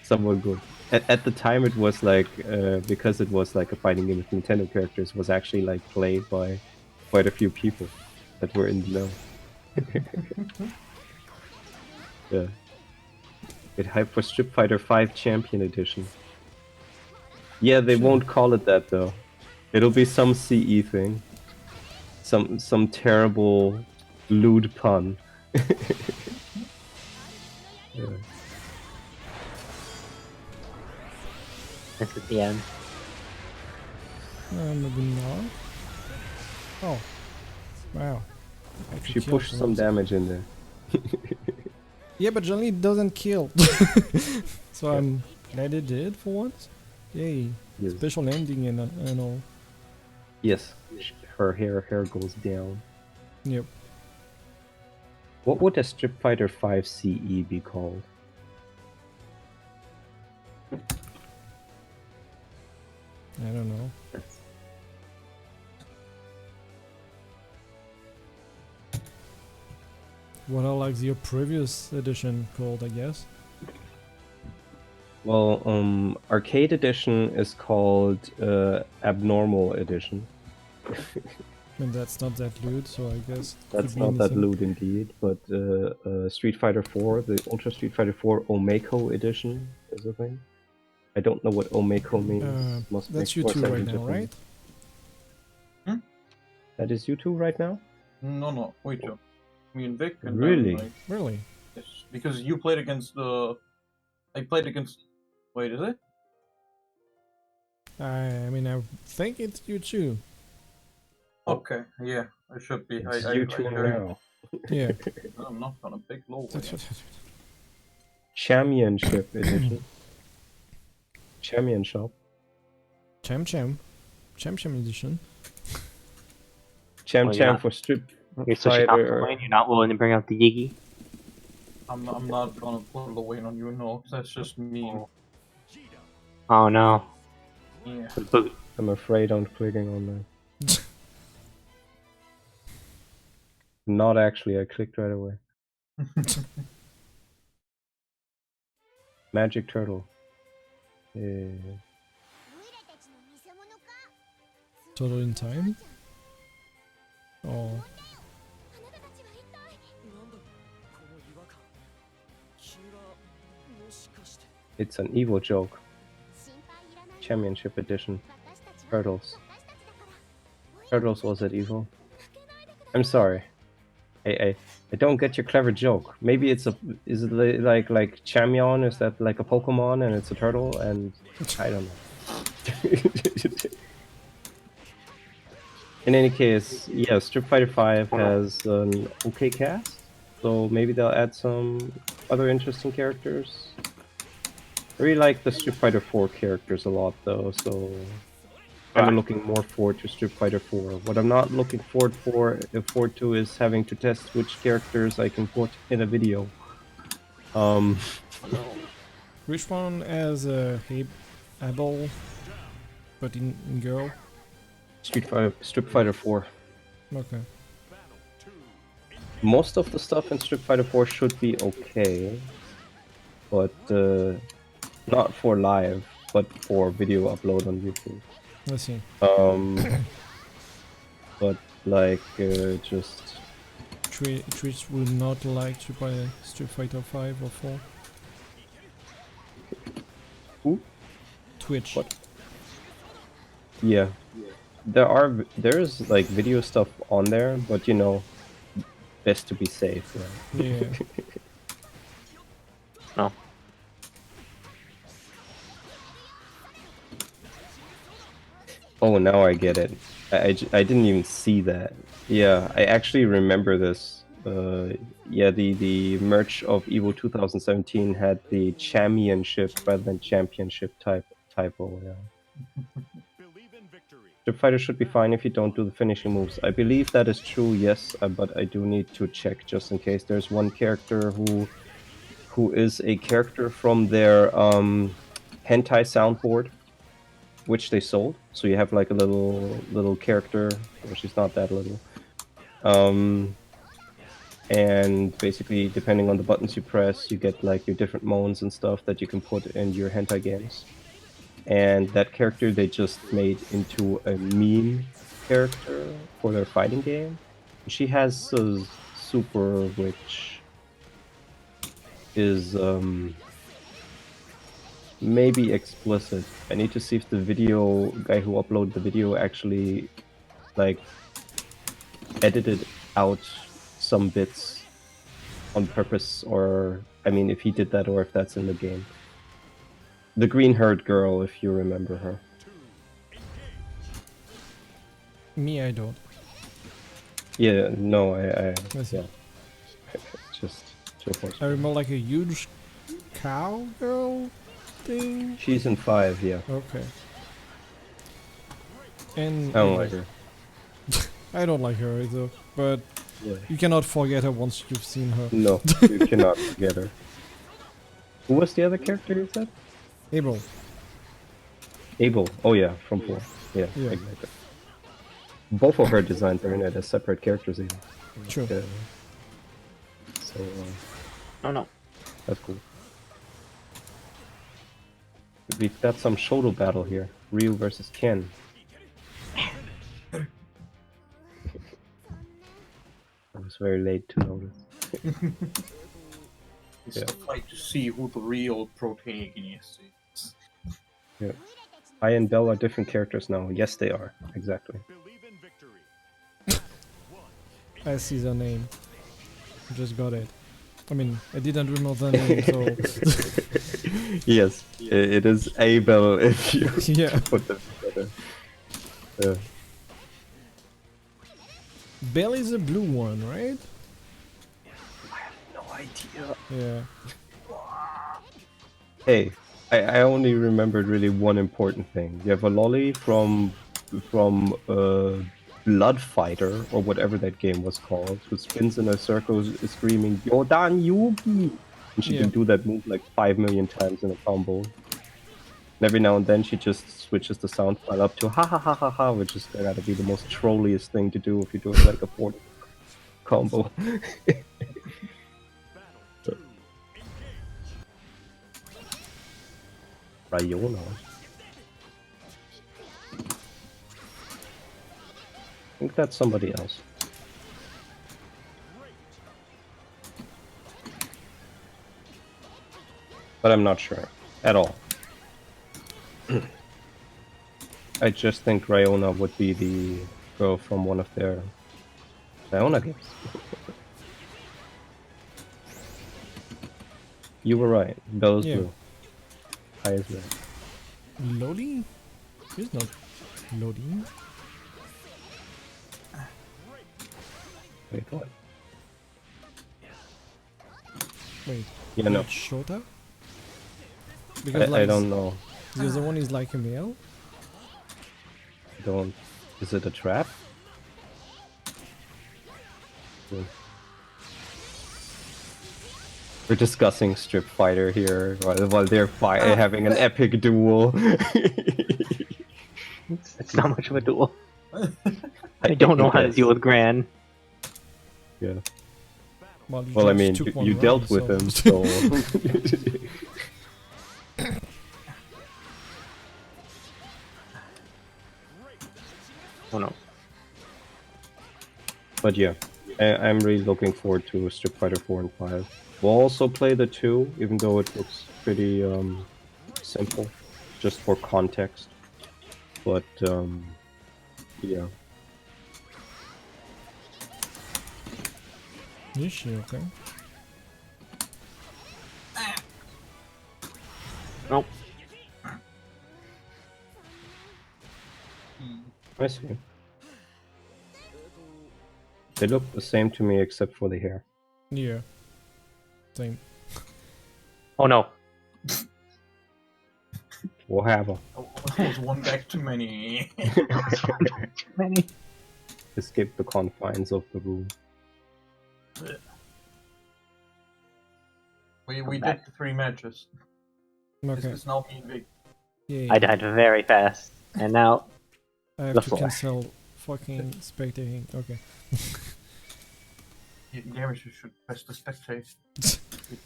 somewhat good. At the time, it was like because it was like a fighting game with Nintendo characters, it was actually like played by quite a few people that were in the know. Yeah. Get hyped for Street Fighter V Champion Edition. Yeah, they won't call it that though. It'll be some CE thing. Some terrible lewd pun. Yeah. This is the end. Maybe not. Oh. Wow. I She could kill pushed some someone. damage in there. Yeah, but generally it doesn't kill. So I'm glad it did for once. Yay. Yes. Special ending and all. Yes. Her hair goes down. Yep. What would a Street Fighter V CE be called? I don't know. What are like the previous edition called, I guess? Well, Arcade Edition is called Abnormal Edition. And that's not that lewd, so I guess it That's could be not that anything. lewd indeed, but Street Fighter 4, the Ultra Street Fighter 4 Omeko Edition is a thing. I don't know what Omeko means. Must That's make you more two sense right in now, Japan. right? That is you two right now? No, wait, Joe. Me and Vic. And Really? Then, like, Really? yes, because you played against the. I played against. Wait, is it? I mean, I think it's you two. Okay, yeah, I should be. It's I you two now. Yeah. I'm not gonna pick low. Championship Edition. Champion Shop. Cham edition. Cham Well, you're Cham not- for Street You're such a Fighter. compliment. You're not willing to bring out the Yigi. I'm not gonna put the weight on you, no, 'cause that's just mean. Oh no. Yeah. I'm afraid I'm clicking on that. Not actually, I clicked right away. Magic turtle. Total in time? Oh, It's an evil joke. Championship edition. Turtles. Turtles was it evil? I'm sorry. I don't get your clever joke. Maybe it's a is it like Chamion? Is that like a Pokemon and it's a turtle? And I don't know. In any case, yeah, Street Fighter V has an okay cast, so maybe they'll add some other interesting characters. I really like the Street Fighter 4 characters a lot, though, so I'm looking more forward to Street Fighter 4. What I'm not looking forward to is having to test which characters I can put in a video. which one has a Abel, but in girl? Street Fighter 4. Okay. Most of the stuff in Street Fighter 4 should be okay, but not for live, but for video upload on YouTube. Let's see. But like just Twitch will not like to play Street Fighter 5 or 4. Who? Twitch. What? Yeah, there's like video stuff on there, but you know, best to be safe. Right? Yeah. No. Oh, now I get it. I didn't even see that. Yeah, I actually remember this. Yeah, the merch of Evo 2017 had the championship rather than championship typo. Yeah. Believe in victory. Street Fighter should be fine if you don't do the finishing moves. I believe that is true, yes, but I do need to check just in case. There's one character who is a character from their hentai soundboard, which they sold. So you have like a little character, well, she's not that little. And basically, depending on the buttons you press, you get like your different moans and stuff that you can put in your hentai games. And that character they just made into a meme character for their fighting game. She has a super which is maybe explicit. I need to see if the video guy who uploaded the video actually like edited out some bits on purpose, or I mean if he did that or if that's in the game. The green-haired girl, if you remember her. Me, I don't. Yeah, no, I Let's see. yeah. Just so far. I remember like a huge cowgirl thing. She's in 5, yeah. Okay. And I don't like her. I don't like her either, but Yeah. you cannot forget her once you've seen her. No, you cannot forget her. Who was the other character you said? Abel. Abel. Oh yeah, from 4. Yeah, Yeah. exactly. Both of her designs are in it as separate characters even. True. So Oh no. that's cool. We've got some Shoto battle here. Ryu versus Ken. I was very late to notice. It's Yeah. a fight to see who the real protagonist is. Yeah. I and Bell are different characters now. Yes, they are. Exactly. Believe in victory. I see the name. I just got it. I mean, I didn't remember the name, so Yes, it is Abel if you yeah. put them together. Yeah. Bell is a blue one, right? No idea. Yeah. Hey, I only remembered really one important thing. You have a lolly from Blood Fighter, or whatever that game was called, who spins in a circle screaming, Yodan Yugi! And she Yeah. can do that move like 5 million times in a combo. And every now and then she just switches the sound file up to ha ha ha ha ha, which is gotta be the most trolliest thing to do if you're doing like a 40 combo. Rayona. I think that's somebody else. But I'm not sure at all. I just think Rayona would be the girl from one of their Rayona games. You were right. Bell's Yeah. blue. High as red. Loading? It's not loading. Wait, what? Wait. Yeah, no. Not Shota? Because I don't know. the other one is like a male. Don't. Is it a trap? Hmm. We're discussing Strip Fighter here while they're having an epic duel. It's not much of a duel. I don't know how to deal with Gran. Yeah. Well, you Well, I just mean, took one you dealt round, with him, so... so. Oh no. But yeah, I'm really looking forward to Street Fighter 4 and 5. We'll also play the 2, even though it looks pretty simple, just for context. But yeah. Nishi, okay. Nope. I see. They look the same to me except for the hair. Yeah. Same. Oh no. We'll have them. Oh, that was one back too many. Many. Escape the confines of the room. We did the 3 matches. Okay. It's now me and Vic. Yeah. I died very fast, and now I have the to floor. cancel fucking spectating. Okay. Yeah, we should press the spectate.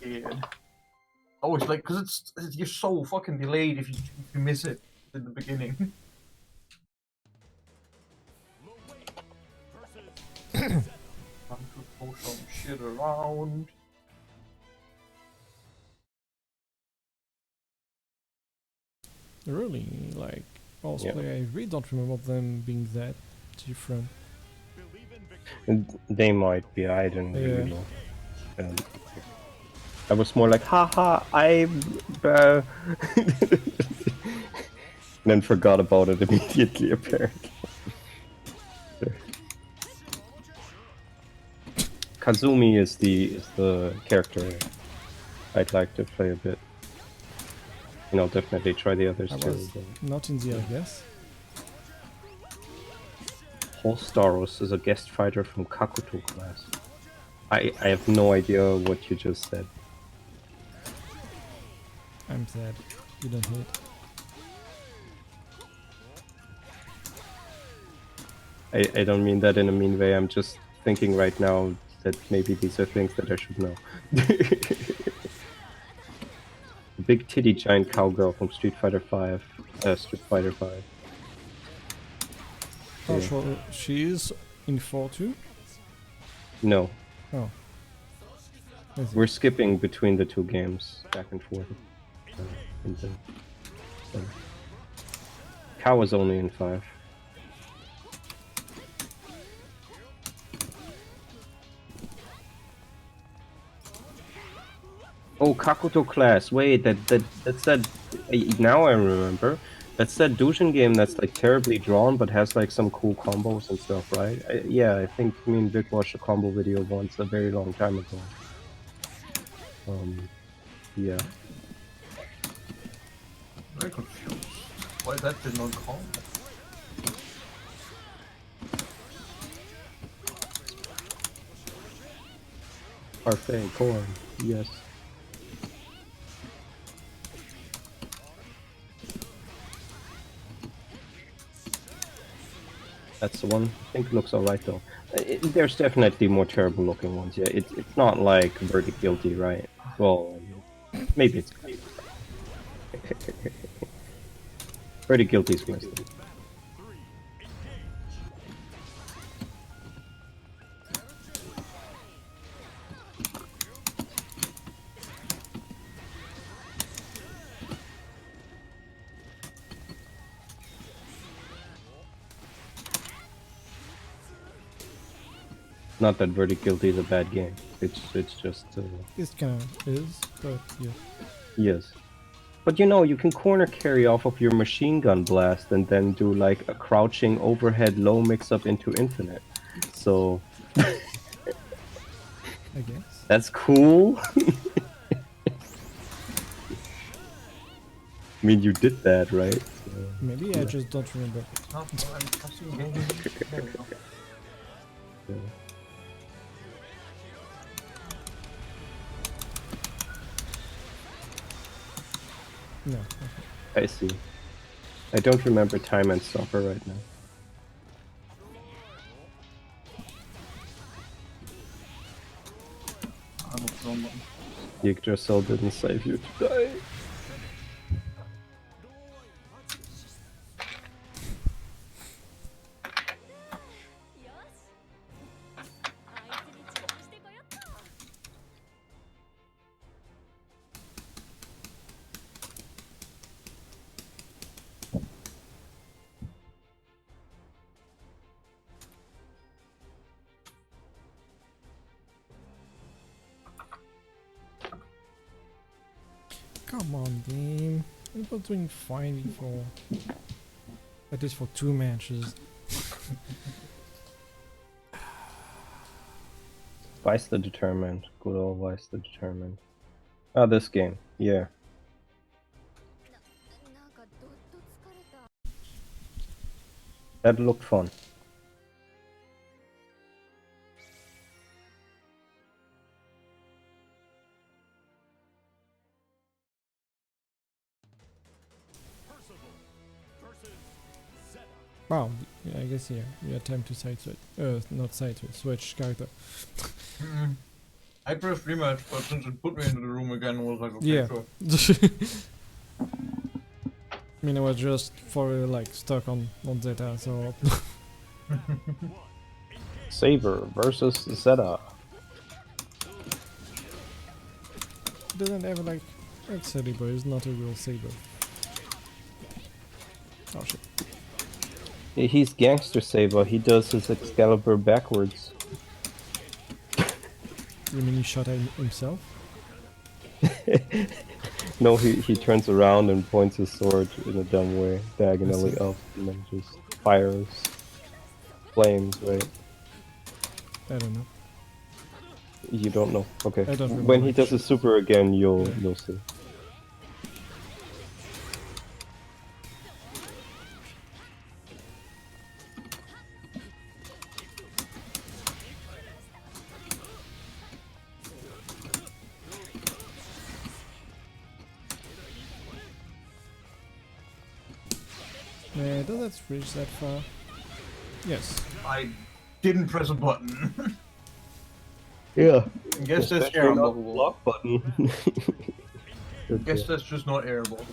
Yeah. Oh, it's like, cause you're so fucking delayed if you miss it in the beginning. Time to throw some shit around. Really, like, also Yeah. I really don't remember them being that different. And they might be, I didn't really Yeah. know. I was more like, haha, I'm... and then forgot about it immediately, apparently. Kazumi is the character I'd like to play a bit. And I'll definitely try the others I too. was not in the I guess. Holstaros is a guest fighter from Kakuto class. I have no idea what you just said. I'm sad. You don't hit. I don't mean that in a mean way, I'm just thinking right now that maybe these are things that I should know. The big titty giant cowgirl from Street Fighter 5. Street Fighter 5. Oh, Yeah. sure. She is in 4 too? No, Oh. Is it? we're skipping between the two games, back and forth. And then, so. Cow is only in 5. Oh, Kakuto class. Wait, that's that. Now I remember. That's that Dushin game that's like terribly drawn, but has like some cool combos and stuff, right? Yeah, I think me and Vic watched a combo video once a very long time ago. Yeah. Very confused. Why that did not come? Parfait, corn, yes. That's the one. I think it looks alright though. There's definitely more terrible looking ones. Yeah, it's not like Verdict Guilty, right? Well, maybe it's kind of. Verdict Guilty is mostly. Not that Verdict Guilty is a bad game. It's just It kind of is, but yeah. yes. But you know, you can corner carry off of your machine gun blast and then do like a crouching overhead low mix up into infinite. So I guess. that's cool. I mean, you did that, right? So, Maybe I just don't remember. Not what I'm pressing game. There we go. yeah. No. I see. I don't remember time and stopper right now. I don't know. Yggdrasil didn't save you to die. Come on, game. It was doing fine before. At least for 2 matches. Vice the Determined. Good old Vice the Determined. Ah, this game. Yeah. That looked fun. Percival versus Zeta. Wow, yeah, I guess yeah. We had time to side switch. Not side switch, switch character. I pressed rematch, but since it put me into the room again, I was like, okay, Yeah. sure. I mean, I was just for like stuck on Zeta, so Saber versus Zeta. doesn't have like Excalibur is not a real saber. Oh shit! He's Gangster Saber. He does his Excalibur backwards. You mean he shot at himself? No, he turns around and points his sword in a dumb way, diagonally up, and then just fires flames, right? I don't know. You don't know. Okay. I don't When he remember. does his super again, you'll see. Does that reach that far? Yes. I didn't press a button. Yeah. I guess that's Especially not the airable. block button. I guess that's just not airable.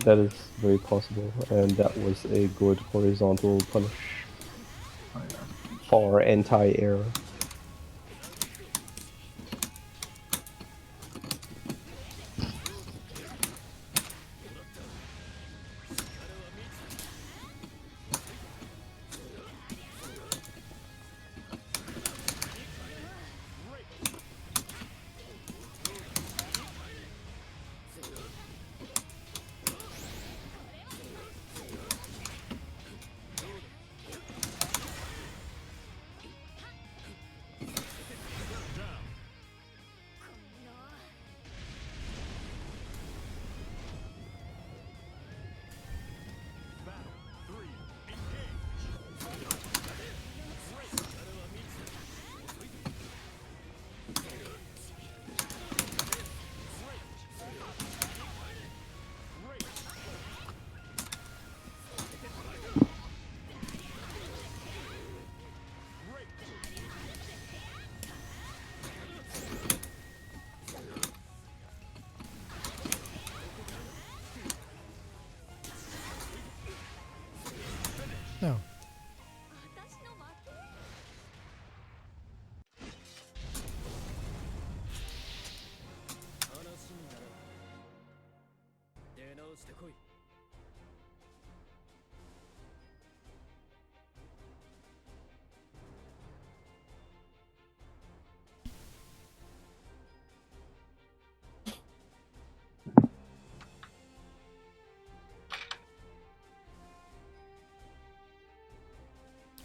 That is very possible, and that was a good horizontal punish Oh, yeah. for anti-air.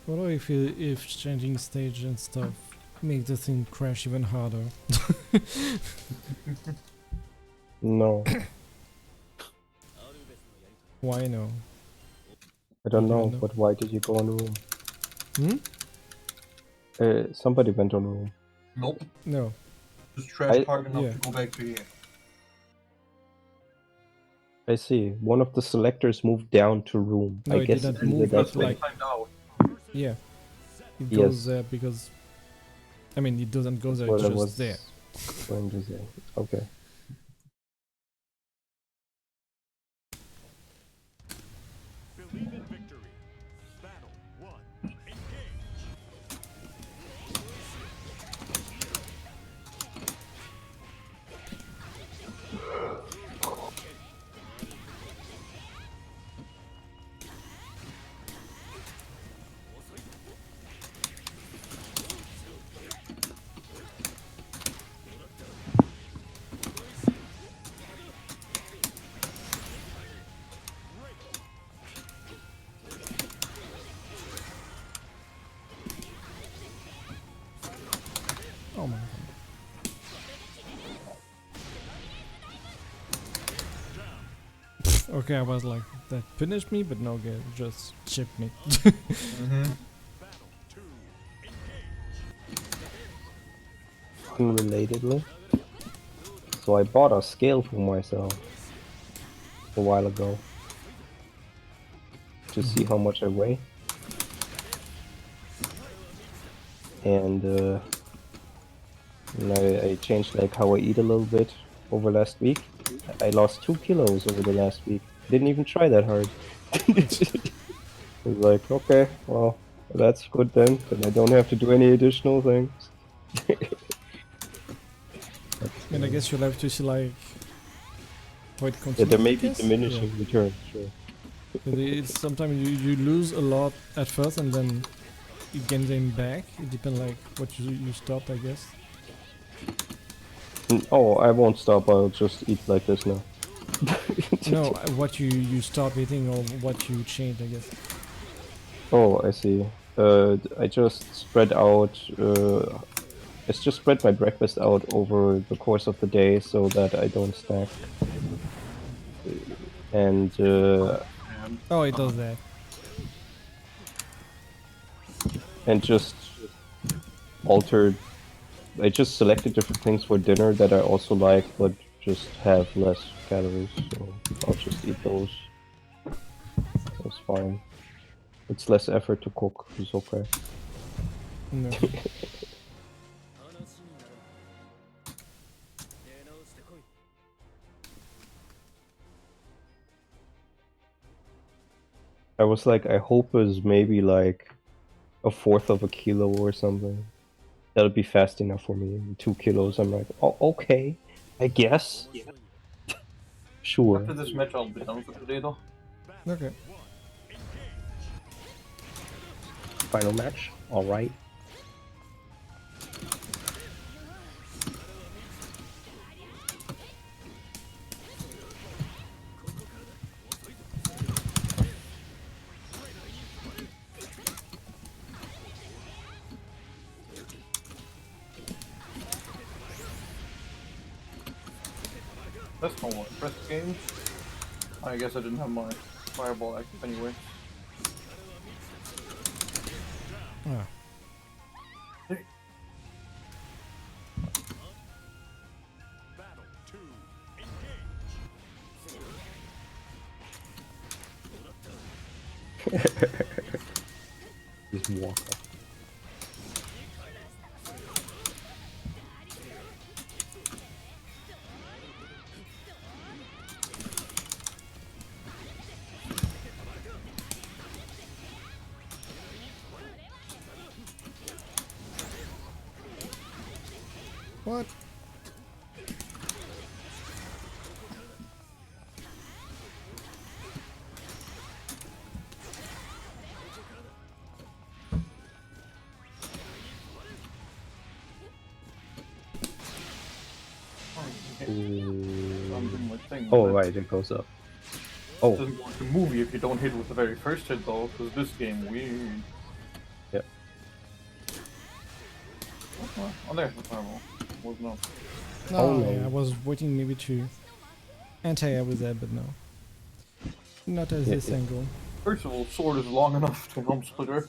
What if changing stage and stuff make the thing crash even harder? No, Why no? I don't You know. don't know? But why did you go on the room? Somebody went on the room. Nope. No. Just trash hard enough yeah. to go back to here. I see. One of the selectors moved down to room. No, I it guess didn't it's either move, that but way. like, Timed out. yeah. It Yes. goes there because... I mean, it doesn't go there, What it's I just was there. going to say. Okay. Believe in victory. Battle 1. Engage. Oh my god. Okay, I was like, that finished me, but no, okay, just chipped me. Mm-hmm. Unrelatedly. So I bought a scale for myself a while ago to see how much I weigh. And I changed like how I eat a little bit over last week. I lost 2 kilos over the last week. Didn't even try that hard. I was like, okay, well, that's good then. Then I don't have to do any additional things. And I guess you'll have to see like how it Yeah, continues. there may I be guess? diminishing returns, sure. Yeah. But it's sometimes you lose a lot at first and then you gain them back. It depends like what you stopped, I guess. Oh, I won't stop. I'll just eat like this now. No, what you stop eating or what you change, I guess. Oh, I see. I just spread out. I just spread my breakfast out over the course of the day so that I don't stack. And Oh, it does that. just altered. I just selected different things for dinner that I also like, but just have less calories. So I'll just eat those. That's fine. It's less effort to cook. It's okay. No. I was like, I hope it's maybe like 1/4 of a kilo or something. That'll be fast enough for me. 2 kilos, I'm like, oh, okay, I guess. Sure. After this match, I'll be done for today, though. Okay. Final match, alright. That's no more press game. I guess I didn't have my fireball active anyway. Ah. Battle 2. Just walk up. What? I'm doing my thing. Oh, but right, it goes up. It Oh, doesn't go into movie if you don't hit with the very first hit, though, because this game weird. Oh, there's the fireball. Was not. No, Oh, no. yeah, I was waiting maybe to anti-air with that, but no. Not as Yeah, this yeah. angle. First of all, sword is long enough to helm splitter.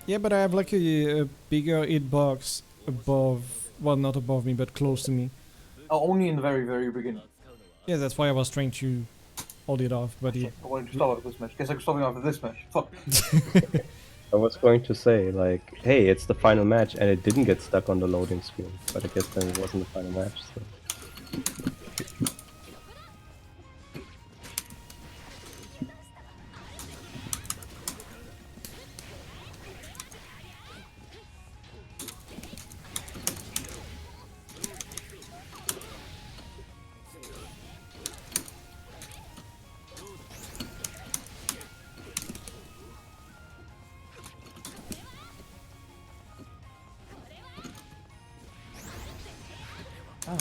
Yeah, but I have like a bigger hitbox above, well, not above me, but close to me. Only in the very, very beginning. Yeah, that's why I was trying to hold it off, but yeah. Shit, I wanted to stop after this match. Guess I'm stopping after this match. Fuck. I was going to say, like, hey, it's the final match, and it didn't get stuck on the loading screen. But I guess then it wasn't the final match, so. Oh,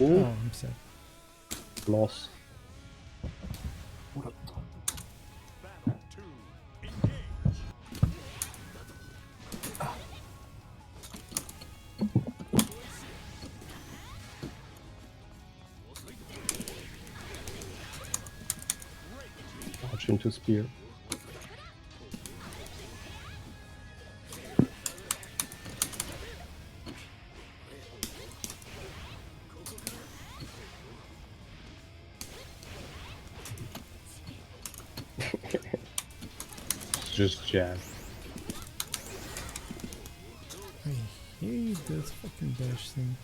Ooh, I'm sad. loss. Battle 2. Engage. Dodge into spear. Just jab. I hate this fucking dash thing.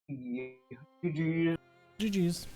Yeah. GG. GG's.